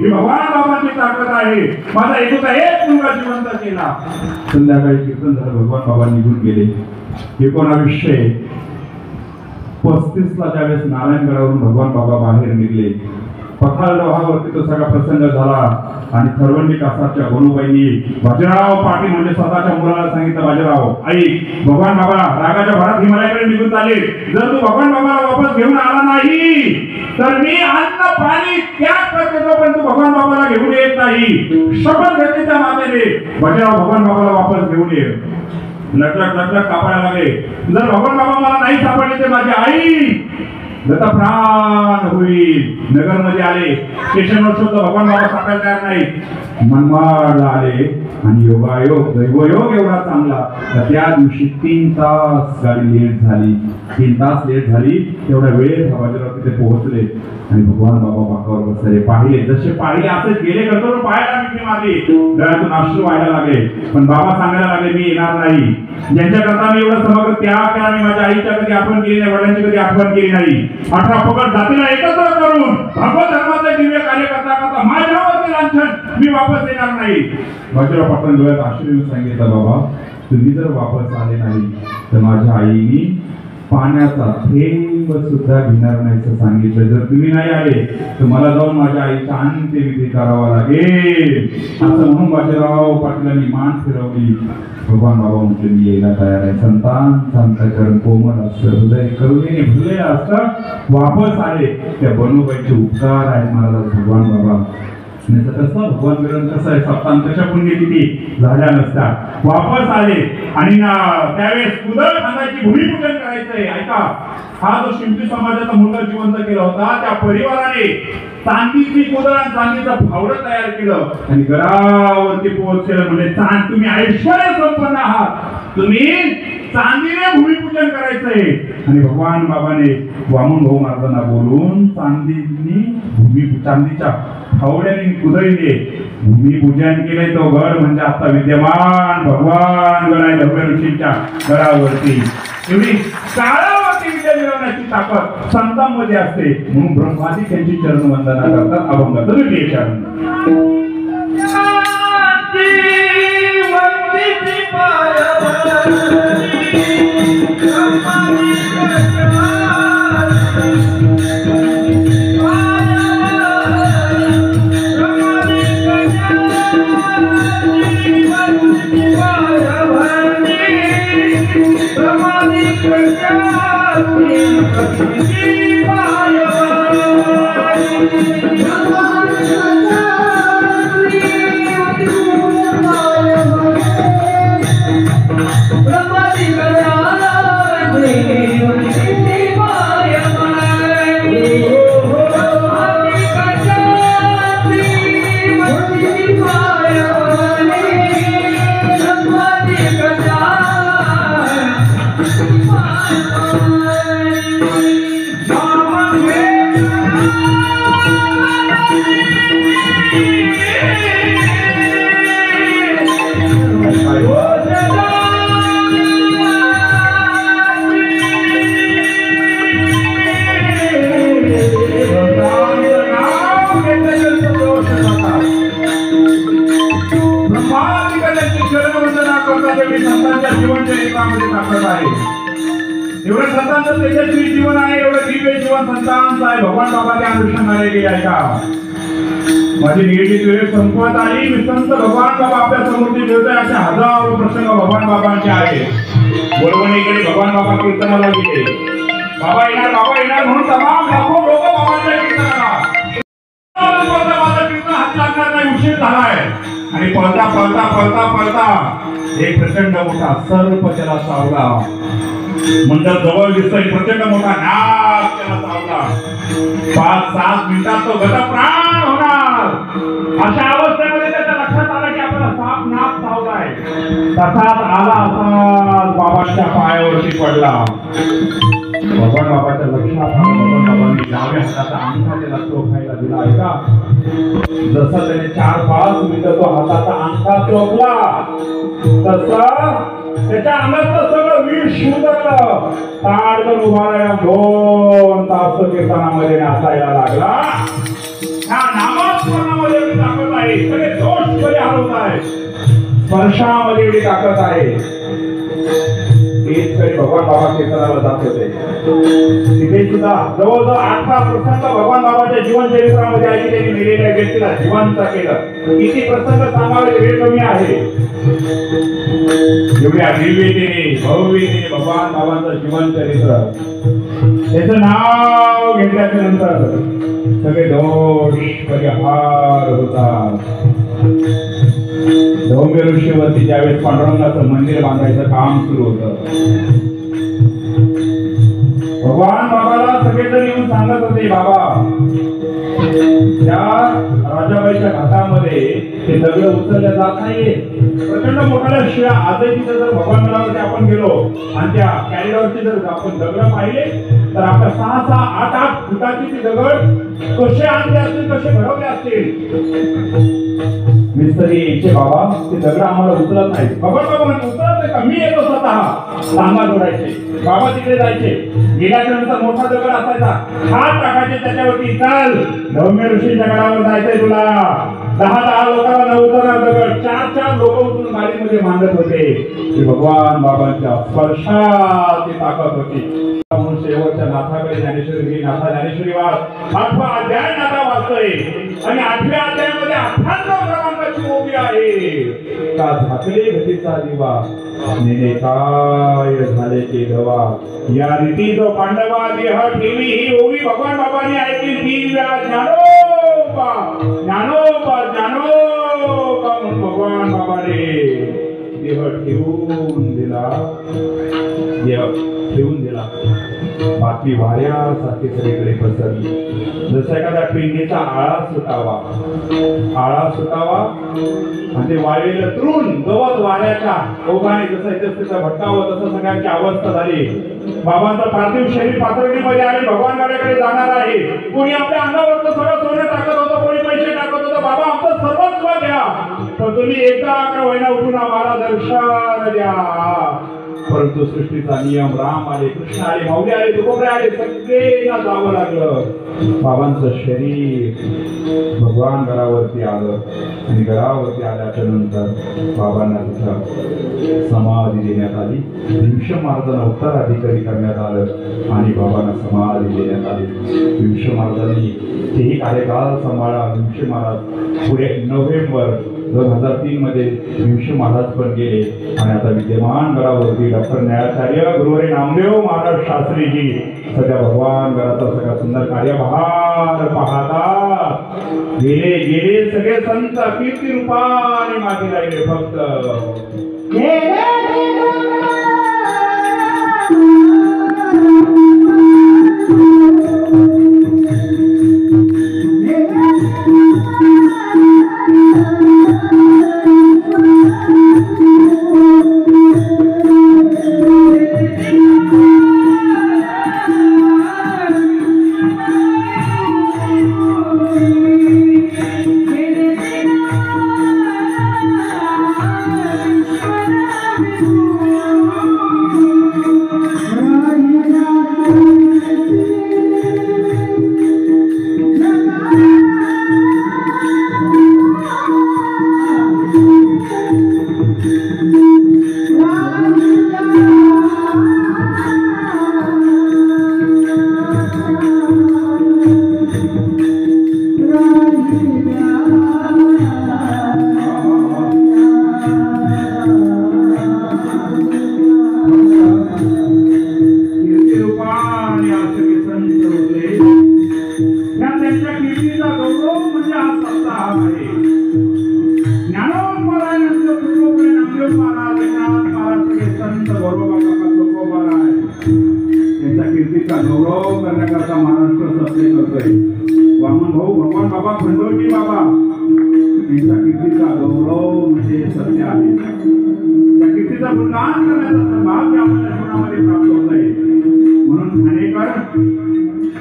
ही भगवान बाबांची ताकद आहे. माझा एकुलता एक मुलगा जिवंत केला. संध्याकाळी कीर्तन झालं, भगवान बाबा निघून गेले. 1935 ला ज्यावेळेस नारायणगडावरून भगवान बाबा बाहेर निघले, पखाल डोहावरती तो सगळा प्रसंग झाला आणि थरवंडी कासारच्या गोनूबाईंनी बाजीराव पाटील म्हणजे स्वतःच्या मुलाला सांगितलं, बाजीराव आई भगवान बाबा रागाच्या भरात हिमालयाकडे निघून चालले, जर तू भगवान बाबाला वापस घेऊन आला नाही तर मी अन्न पाणी त्याग करतो, पण तू भगवान बाबाला घेऊन येत नाही. शपथ घेतली त्या मातेने, बाजीराव भगवान बाबाला वापस घेऊन ये. लटलट लटलट कापायला लागले. जर भगवान बाबा मला नाही सापडले तर माझी आई गतप्राण होईल. नगर मध्ये आले, स्टेशनवर शोधलं, भगवान बाबा सापडायला तयार नाही. मनमाडला आले आणि योगायोग दैवयोग एवढा चांगला त्या दिवशी 3 तास गाडी लेट झाली. 3 तास लेट झाली. तेवढ्या वेळेत बाजीराव तिथे पोहोचले आणि भगवान बाबा बाकावर बसले. पाहिले जसे पाहिले असेच गेले, करतो पायाला मिठी मारली, डोळ्यातून अश्रू व्हायला लागले. पण बाबा सांगायला लागले मी येणार नाही. ज्यांच्याकरता मी एवढं समग्र त्याग केला, मी माझ्या आईच्या कधी आठवण केली नाही, वडिलांची कधी आठवण केली नाही. 18 पगड जातीला एकत्र करून भगवत धर्माचे दिव्य कार्य करता करता माझ्यावरती लांछन मी वापस येणार नाही. बाजीराव पाटण डोळ्यात अश्रू सांगितलं, बाबा तुम्ही जर वापस आले नाही तर माझ्या आईने पाण्याचा थेंब लिंब सुद्धा घेणार नाही असं सांगितलं. जर तुम्ही नाही आले तर मला जाऊन माझ्या आईचा अंत्यविधी करावा लागेल असं म्हणून बाजीराव पाटलांनी मान फिरवली. भगवान बाबा म्हटले मी यायला तयार आहे. संतान संताकरण कोमल असतं, हृदय करुणेने भरलेलं असतं. वापस आले. त्या बनूबाईचे उपकार आहेत महाराज भगवान बाबा. कसं भगवान मिळून कसं आहे सप्तांतच्या पुण्य किती झाल्या नसतात. वापस आले आणि त्यावेळेस कुदळ खानाची भूमिपूजन करायचंय. ऐका, हा जो शिंपी समाजाचा मुलगा जिवंत केला होता त्या परिवाराने चांदीची कुदळ आणि चांदीचं फावडं तयार केलं आणि गडावरती पोहोचलेलं. म्हणजे तुम्ही ऐश्वर्य संपन्न आहात, तुम्ही चांदीने भूमिपूजन करायचंय. आणि भगवान बाबाने वामन भाऊ महाराजांना बोलून चांदीच्या फावड्याने कुदळीने भूमिपूजन केले. तो गड म्हणजे आता विद्यमान भगवान गणाय धर्म ऋषींच्या गडावरती. एवढी काळावरती विजय मिळवण्याची ताकद संतांमध्ये असते. म्हणून ब्रह्मादी त्यांची चरण वंदना करतात. अभंगाचं द्वितीय चरण. जीवन चरित्रामध्ये दाखवत आहे. एवढं संतांचं तेजस्वी जीवन आहे, एवढं दिव्य जीवन संतांचं आहे. भगवान बाबाच्या अनुषंगाने गेले आहे का. माझी निगडीत वेळ संपत आली. मी संत भगवान बाबा आपल्या समोर ठेवतोय. असे हजारो प्रसंग भगवान बाबांचे आहेत. बोलवणीकडे भगवान बाबा कीर्तनाला गेले. बाबा येणार म्हणून तमाम लाखो लोक बाबांच्या कीर्तनाला. माझं कीर्तन हात लागणार नाही, उशीर झालाय. आणि पळता एक प्रचंड मोठा सर्प त्याला चावला. मंडप जवळ दिसतोय. प्रचंड मोठा नाग त्याला चावला. 5-7 मिनिटात तो गतप्राण होणार. अशा अवस्थेमध्ये त्याच्या लक्षात आलं की आपला साप नाग चावलाय. तसाच आला असा बाबांच्या पायावरती पडला. भगवान बाबाच्या लक्षात आलं. भगवान बाबांनी डाव्या हाताचा अंगठा त्याला चोखायला दिला आहे का. जसं त्याने 4-5 मिनिटं तो हाताचा अंगठा चोखला तसं त्याच्या अंगातलं सगळं विष उतरलं. ताडकन उभा राहिला. 2 तास कीर्तनामध्ये नाचायला लागला. ह्या नामस्मरणामध्ये एवढी ताकद आहे. सगळे दोष बरे हरवत आहे. स्पर्शामध्ये एवढी ताकद आहे. भगवान बाबा कीर्तनाला जात होते. तिथे सुद्धा जवळजवळ 18 प्रसंग भगवान बाबाच्या जीवन चरित्रामध्ये आहे की त्यांनी मेलेल्या व्यक्तीला जिवंत केलं. किती प्रसंग सांगावे वेळ कमी आहे. एवढ्या दिव्यतेने भव्यतेने भगवान बाबांचं जीवन चरित्र. त्याचं नाव घेतल्याच्या नंतर सगळे दोष परिहार होतात. डोंगर ऋषीवरती ज्यावेळेस पांडुरंगाचं मंदिर बांधायचं काम सुरू होतं. भगवान बाबाला सगळेजण येऊन सांगत होते, बाबा त्या राजाबाईच्या घाटामध्ये ते दगड उचलल्या जात नाहीये. प्रचंड मोठ्या शिळा आजही तिथे जर भगवान मंदिरावरती आपण गेलो आणि त्या कॅरिडॉरची जर आपण दगड पाहिले तर आपल्या 6-6, 8-8 फुटाची ती दगड कसे आणले असतील, कसे घडवले असतील. मिस्त्री यायचे, बाबा ते दगड आम्हाला उचलत नाही. भगवान बाबा म्हणजे उचलत नाही का, मी येतो स्वतः. सांगा जोडायचे. बाबा तिकडे जायचे. गेल्याच्या नंतर मोठा दगड असायचा. हात टाकायचे त्याच्यावरती. चल धौम्य ऋषीच्या गडावर जायचंय तुला. 10-10 लोकांना नव्हता दगड. 4-4 लोक उचलून गाडीमध्ये बांधत होते. भगवान बाबांच्या स्पर्शाची ताकद होती. म्हणून शेवटच्या नाथाकडे ज्ञानेश्वरी नाथा ज्ञानेश्वरी वाच 8वा अध्याय नाथा वाचतोय आणि 8व्या अध्यायामध्ये 98 क्रमांकाची ओवी आहे. का झाकले घटीचा दिवा नेने काय झाले के गवा. या रीती जो पांडवा देह ठेवी ही ओवी भगवान बाबांनी ऐकली 3 वेळा. ज्ञानोबा ज्ञानोबा ज्ञानोबा म्हणून भगवान बाबाने देह ठेवून दिला. देह ठेवून दिला. बाकी वाऱ्यासारखी सगळीकडे पसरली. जसं एखाद्या पिंडीचा आळा सुटावा आणि ते वाळलेलं तृण गवत वाऱ्याच्या ओघाने जसं तिथं भटकावं तसं सगळ्यांची अवस्था झाली. बाबांचं पार्थिव शरीर पाथर्डीमध्ये आले भगवानगडाकडे जाणार आहे. कोणी आपल्या अंगावरचं सगळं सोनं टाकत होतं, कोणी पैसे टाकत होतं. बाबा आमचं सर्वस्व घ्या, पण तुम्ही एकदा का होईना उठून आम्हाला दर्शन द्या. परंतु सृष्टीचा नियम राम आले, कृष्ण आले, माऊली आले, तुकोबरे आले, सगळ्यांना जावं लागलं. बाबांचं शरीर भगवान गडावरती आलं आणि गडावरती आल्याच्या नंतर बाबांना तिथं समाधी देण्यात आली. भीष्म महाराजांना उत्तराधिकारी करण्यात आलं आणि बाबांना समाधी देण्यात आली. भीष्म महाराजांनी तेही कार्यकाळ सांभाळला. भीष्म महाराज पुढे नोव्हेंबर 2003 मध्ये भीष्म महाराज पण गेले आणि आता विद्यमान गडावरती डॉक्टर न्यायाचार्य गुरुवारी नामदेव महाराज शास्त्रीजी सध्या भगवान गडाचा सगळा सुंदर कार्यभार पाहतात. गेले गेले सगळे संत कीर्ती रूपाने मागे राहिले. फक्त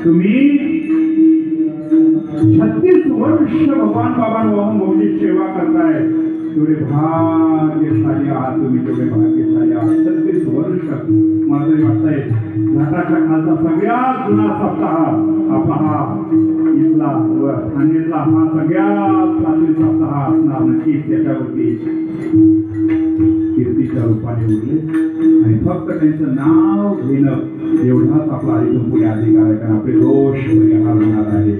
तुम्ही 36 वर्ष भगवान बाबांची सेवा करताय. तेवढे भाग्यशाली आहात तुम्ही, तेवढे भाग्यशाली आहात. 36 वर्ष मला तरी वाटतंय घाटाच्या खालचा सगळ्यात जुना सप्ताह आपला हा इथला ठाण्यातला हा सगळ्यात प्राचीन सप्ताह असणार. नक्कीच त्याच्यावरती कीर्तीच्या रूपाने उरले आणि फक्त त्यांचं नाव घेणं एवढाच आपला इथून पुढे अधिकार आहे. कारण आपले दोष परिहार होणार आहे.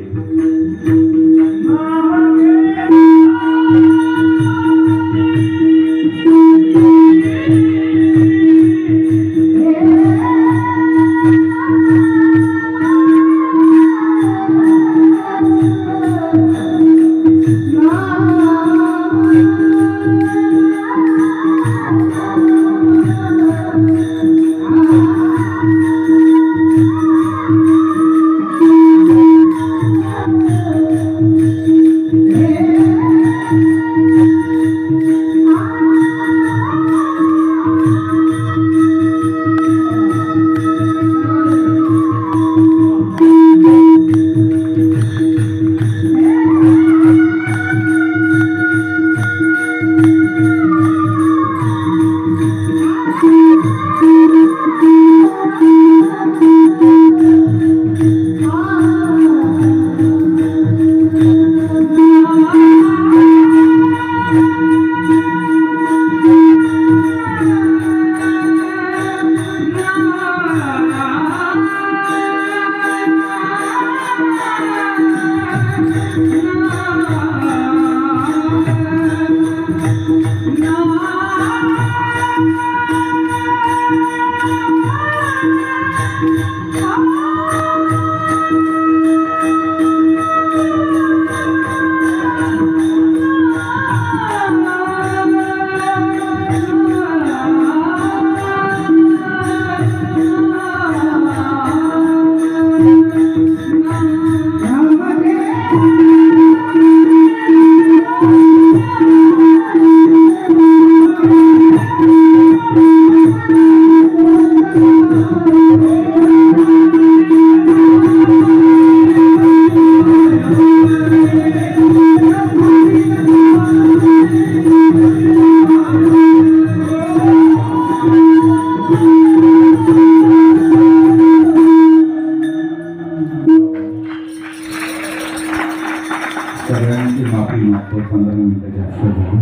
सगळ्यांची माफी मागतो. 15 मिनिटं जास्त झाली.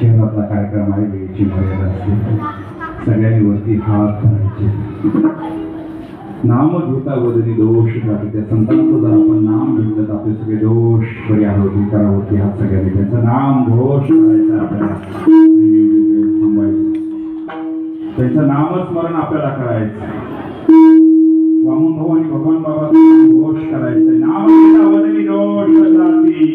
शहरातला कार्यक्रम आहे, वेळेची मर्यादा असते. सगळ्यांनी वरती हात करायचे. नाम घेता वदनी दोष जाते. त्या संतांचं जर आपण नाम घेतलं तर आपले सगळे दोष पर्यावरती करावरती हात सगळ्यांनी त्यांचं नाम घोष करायचं, आपल्याला थांबायचं. त्यांचं नामस्मरण आपल्याला करायचं. वामन भाऊ आणि भगवान बाबा घोष करायचं. नाम घेता वदनी दोष जाती.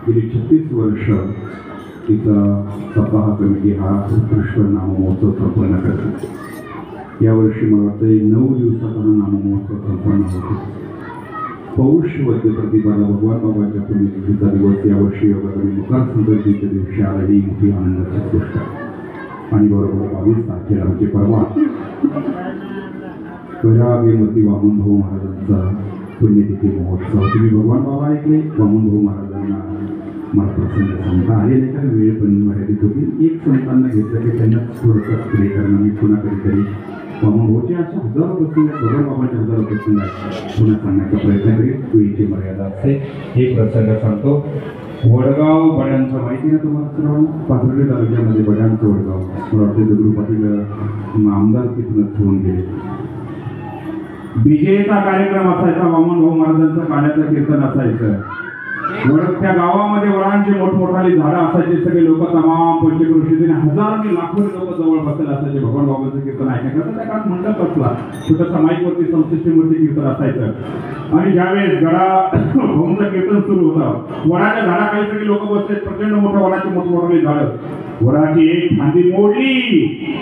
गेली 36 वर्ष तिचा सप्ताह कमिटी हा उत्कृष्ट नाममहोत्सव संपन्न करते. यावर्षी मला वाटतं 9 दिवसाचा हा नाममहोत्सव संपन्न होतो. पौष वद्य प्रतिपदा भगवान बाबाच्या पुण्यतिथीचा दिवस यावर्षी योगाकडे मकर संक्रांतीच्या दिवशी आला. ही मोठी आनंदाची गोष्ट आहे. आणि बरोबर 22 तारखेला म्हणजे परवा वैराग्यमती वामन भाऊ महाराजांचा पुण्यतिथी महोत्सव. तुम्ही भगवान बाबा ऐकले. वामन भाऊ महाराजांना मला प्रसंग सांगता आले नाही, कारण वेळ पण मर्यादित होती. एक संतांना घेतलं की त्यांना थोडंसं प्ले करणं. मी पुन्हा कधीतरी वामन भाऊचे अशा हजारो प्रसंग आहेत, भगवान बाबांचे हजारो प्रसंग आहेत, पुन्हा सांगण्याचा प्रयत्न करेल. वेळीची मर्यादा असते. हे प्रसंग सांगतो. वडगाव बड्यांचं माहिती ना तुम्हाला सर्वांना. पाथर्डी तालुक्यामध्ये बड्यांचं वडगाव. मला वाटतं दगडू पाटील आमदार तिथूनच होऊन गेले. विजयचा कार्यक्रम असायचा. वामन भाऊ महाराजांचं पाण्याचं कीर्तन असायचं. त्या गावामध्ये वडांचे मोठमोठाली झाडं असायचे. सगळे लोक तमाम पंचक्रोशीने हजारोनी लाखोनी लोक जवळ बसलेले असायचे भगवान बाबांचं कीर्तन ऐकण्याकरता. त्या काळात मंडप असला छोटं माईकवरती 64 कीर्तन असायचं. आणि ज्यावेळेस गडा भाऊंचं कीर्तन सुरू होतं, वडाच्या झाडाखाली सगळे लोक बसले. प्रचंड मोठ्या वडाची मोठमोठाली झाडं. वडाची एक फांदी मोडली,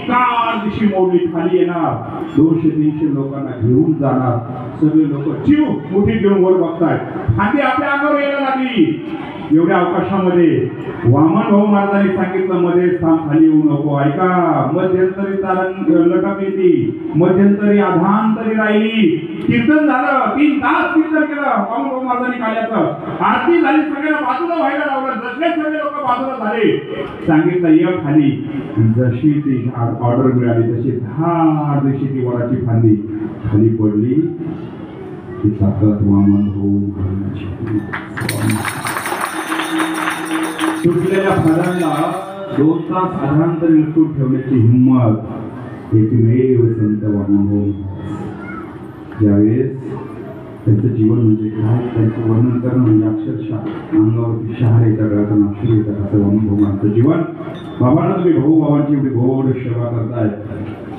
काल दिवशी मोडली, खाली येणार 200-300 लोकांना घेऊन जाणार. सगळे लोक जीव मोठी घेऊन वर बघतायत. फांदी आपल्या अंगावर यायला लागली. एवढ्या अवकाशामध्ये वामन भाऊ महाराजांनी सांगितलं मध्ये स्थान खाली येऊ नको. ऐका, मध्यंतरी तारण लटक येते, मध्यंतरी आधांतरी राहिली. कीर्तन झालं, 3 तास कीर्तन केलं वामन भाऊ महाराजांनी काल्याचं. आरती झाली, सगळ्यांना बाजूला व्हायला लावलं. जसे सगळे लोक बाजूला झाले, सांगितलं ये खाली. जशी ती ऑर्डर मिळाली तशी धाड जशी ती वडाची फांदी खाली पडली. ती ताकद वामन भाऊ महाराजांची. तुटलेल्या फळांना 2 तास आधांतरी लटकून ठेवण्याची हिंमत एकमेव संत वामन भाऊ. ज्यावेळेस त्यांचं जीवन म्हणजे काय, त्यांचं वर्णन करणं म्हणजे अक्षरशः अंगावरती शहार येतात, डोळ्यातून अक्षर येतात. असं वामन भाऊ महाराजांचं जीवन. बाबांना तुम्ही भाऊ बाबांची एवढी गोड सेवा करताय.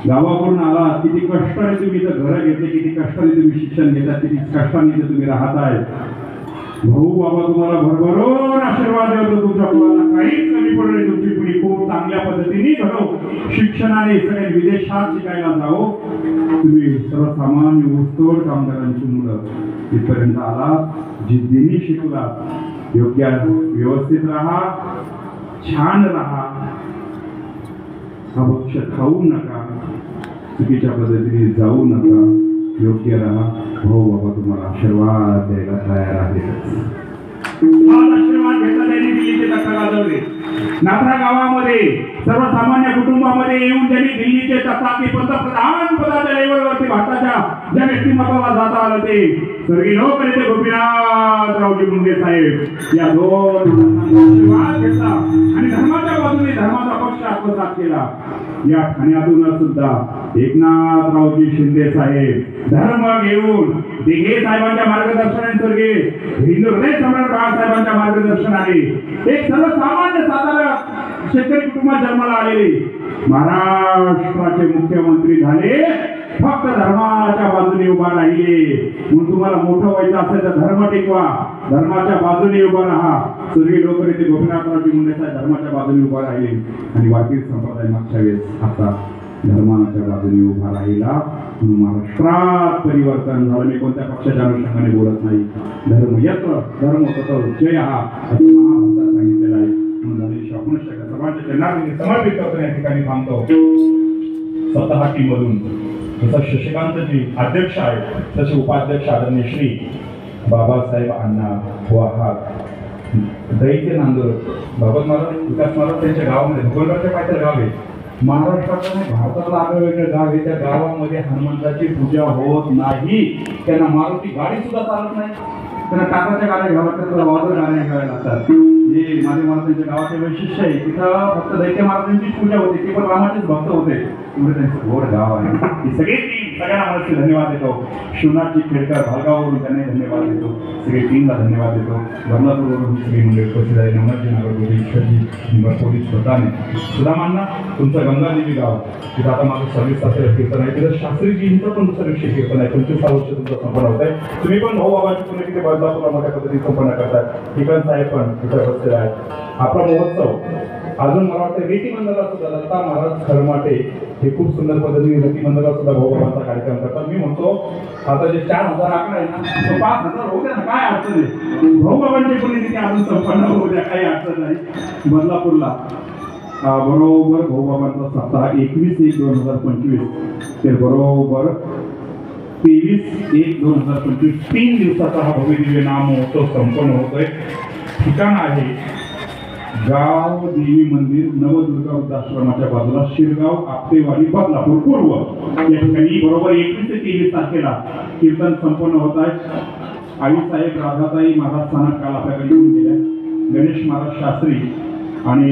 गावाकडून आला, किती कष्टाने तुम्ही इथं घरं घेतले, किती कष्टाने तुम्ही शिक्षण घेतात, किती कष्टाने इथं तुम्ही राहताय. भाऊ बाबा तुम्हाला भरभरून आशीर्वाद देतो. तुमच्या मुलाला काहीच कमी पडू नये. तुमची पिढी खूप चांगल्या पद्धतीने घडो. शिक्षणाने सगळे विदेशात शिकायला जाओ. तुम्ही सर्वसामान्य ऊसतोड कामगारांची मुलं इथपर्यंत आलात, जिद्दीने शिकलात. योग्य व्यवस्थित राहा, छान राहा. हा भक्ष खाऊ नका, चुकीच्या पद्धतीने जाऊ नका, योग्य राहा. भाऊ बाबा तुम्हाला आशीर्वाद द्यायला तयार आहेत. आशीर्वाद घेतला त्यांनी दिल्लीचे तख्त गाजवले. नाथरा गावामध्ये सर्वसामान्य कुटुंबामध्ये येऊन त्यांनी दिल्लीचे तथापि पंतप्रधान पदाच्या लेवलवरती भारताच्या ज्या व्यक्तिमत्वाला जाता आलं ते स्वर्गीय लोकनेते गोपीनाथरावजी मुंडे साहेब या 2 आशीर्वाद घेतला आणि धर्माच्या बाजूने धर्माचा पक्ष आत्मसात केला. या ठाण्यातून सुद्धा एकनाथरावजी शिंदे साहेब धर्म घेऊन दिघे साहेबांच्या मार्गदर्शनाने स्वर्गीय हिंदू हृदय सम्राट बाळासाहेबांच्या मार्गदर्शनाने एक सर्वसामान्य साधारण शेतकरी कुटुंबात जन्माला आलेले महाराष्ट्राचे मुख्यमंत्री झाले. फक्त धर्माच्या बाजूने उभा राहिले. म्हणून तुम्हाला मोठं व्हायचं असेल तर धर्म टिकवा, धर्माच्या बाजूने उभा राहा. स्वर्गीय लोकनेते गोपीनाथरावजी मुंडे साहेब धर्माच्या बाजूने उभा राहिले आणि वारकरी संप्रदाय मागच्या वेळेस आता धर्माच्या बाजूने उभा राहिला. म्हणून महाराष्ट्रात परिवर्तन झालं. मी कोणत्या पक्षाच्या अनुषंगाने बोलत नाही. धर्म यत्र धर्म ततो जय हा असं महाभारतात सांगितलेलं आहे. म्हणून समाजाच्या जनार्दनी समर्पित करतो. या ठिकाणी थांबतो. स्वतः टीममधून जसं शशिकांतजी अध्यक्ष आहेत तसे उपाध्यक्ष आदरणीय श्री बाबासाहेब अण्णा वाहाग दैत्य नांदूर भगवत महाराज विकास महाराज त्यांच्या गावामध्ये भगवंताच्या पायथ्याला गाव आहे. महाराष्ट्राचं नाही भारतातलं आगळं गाव आहे. त्या गावामध्ये हनुमंताची पूजा होत नाही. त्यांना मारुती गाडी सुद्धा चालत नाही. त्यांना टाटाच्या गाड्या घ्याव्या लागतात, वादळ गाड्या घ्याव्या लागतात. हे माझे महाराजांच्या गावाचे वैशिष्ट्य आहे. तिथं फक्त दैत्य महाराजांचीच पूजा होते. ते पण रामाचेच भक्त होते. एवढं त्यांचं गोड गाव आहे. ही सगळी टीम सगळ्यांना मला धन्यवाद देतो. शिवनाथजी खेडकर भालगाववरून त्यांना धन्यवाद देतो. सगळी टीमला धन्यवाद देतो. बदलापूरवरून ही सगळी मंडळी उपस्थित आहे. नवनाथजी नागरगोटे, ईश्वरजी पोलीस स्वतःने सुदामांना तुमचं गंगादेवी गाव तिथं आता माझं 26 कीर्तन आहे. तिथं शास्त्रीजींचं पण 26 कीर्तन आहे. 25 वर्ष तुमचं संपन्न होत आहे. तुम्ही पण भाऊ बाबांची पुणे तिथे बदलापूरला मोठ्या पद्धतीने संपन्न करतात. ठिकाण साहेब पण तिथे बसलेले आहेत. आपला महोत्सव अजून मला वाटतं रेती मंडळात सुद्धा दत्ता महाराज खरमाटे हे खूप सुंदर पद्धतीने रेती मंडळात सुद्धा भाऊ बाबांचा कार्यक्रम करतात. मी म्हणतो आता जे 4000 आकडा आहे ना तो 5000 होऊ द्या ना, काय अडचण आहे. भाऊ बाबांची पुण्यतिथी अजून संपन्न होऊ द्या, काही अडचण नाही. बदलापूरला बरोबर भाऊ बाबांचा सप्ताह 21/1/2025 ते बरोबर 23/1/2025 3 दिवसाचा हा भव्य दिव्य नाम महोत्सव संपन्न होतोय. ठिकाण आहे गाव देवी मंदिर नवदुर्गा वृद्धाश्रमाच्या बाजूला शिरगाव आपटेवाडी बदलापूर पूर्व या ठिकाणी बरोबर 21 ते 23 तारखेला कीर्तन संपन्न होत आहे. आईसाहेब राधाताई महाराज स्थानक काल आपल्याकडे येऊन गेल्या. गणेश महाराज शास्त्री आणि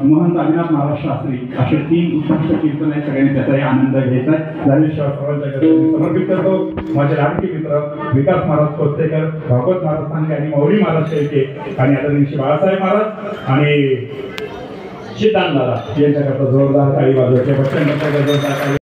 महंत आदिनाथ महाराज शास्त्री असे 3 उत्कृष्ट कीर्तन आहे. सगळ्यांनी त्याचाही आनंद घ्यायचा आहे. ज्ञानेश्वर सर्वांच्या समर्पित करतो. माझे लाडके मित्र विकास महाराज कोस्तेकर, भागवत महाराज सांगे आणि मौली महाराज शेळके आणि आदरणीय श्री बाळासाहेब महाराज आणि सिद्धांत दादा यांच्याकरता जोरदार टाळी वाजवायचे.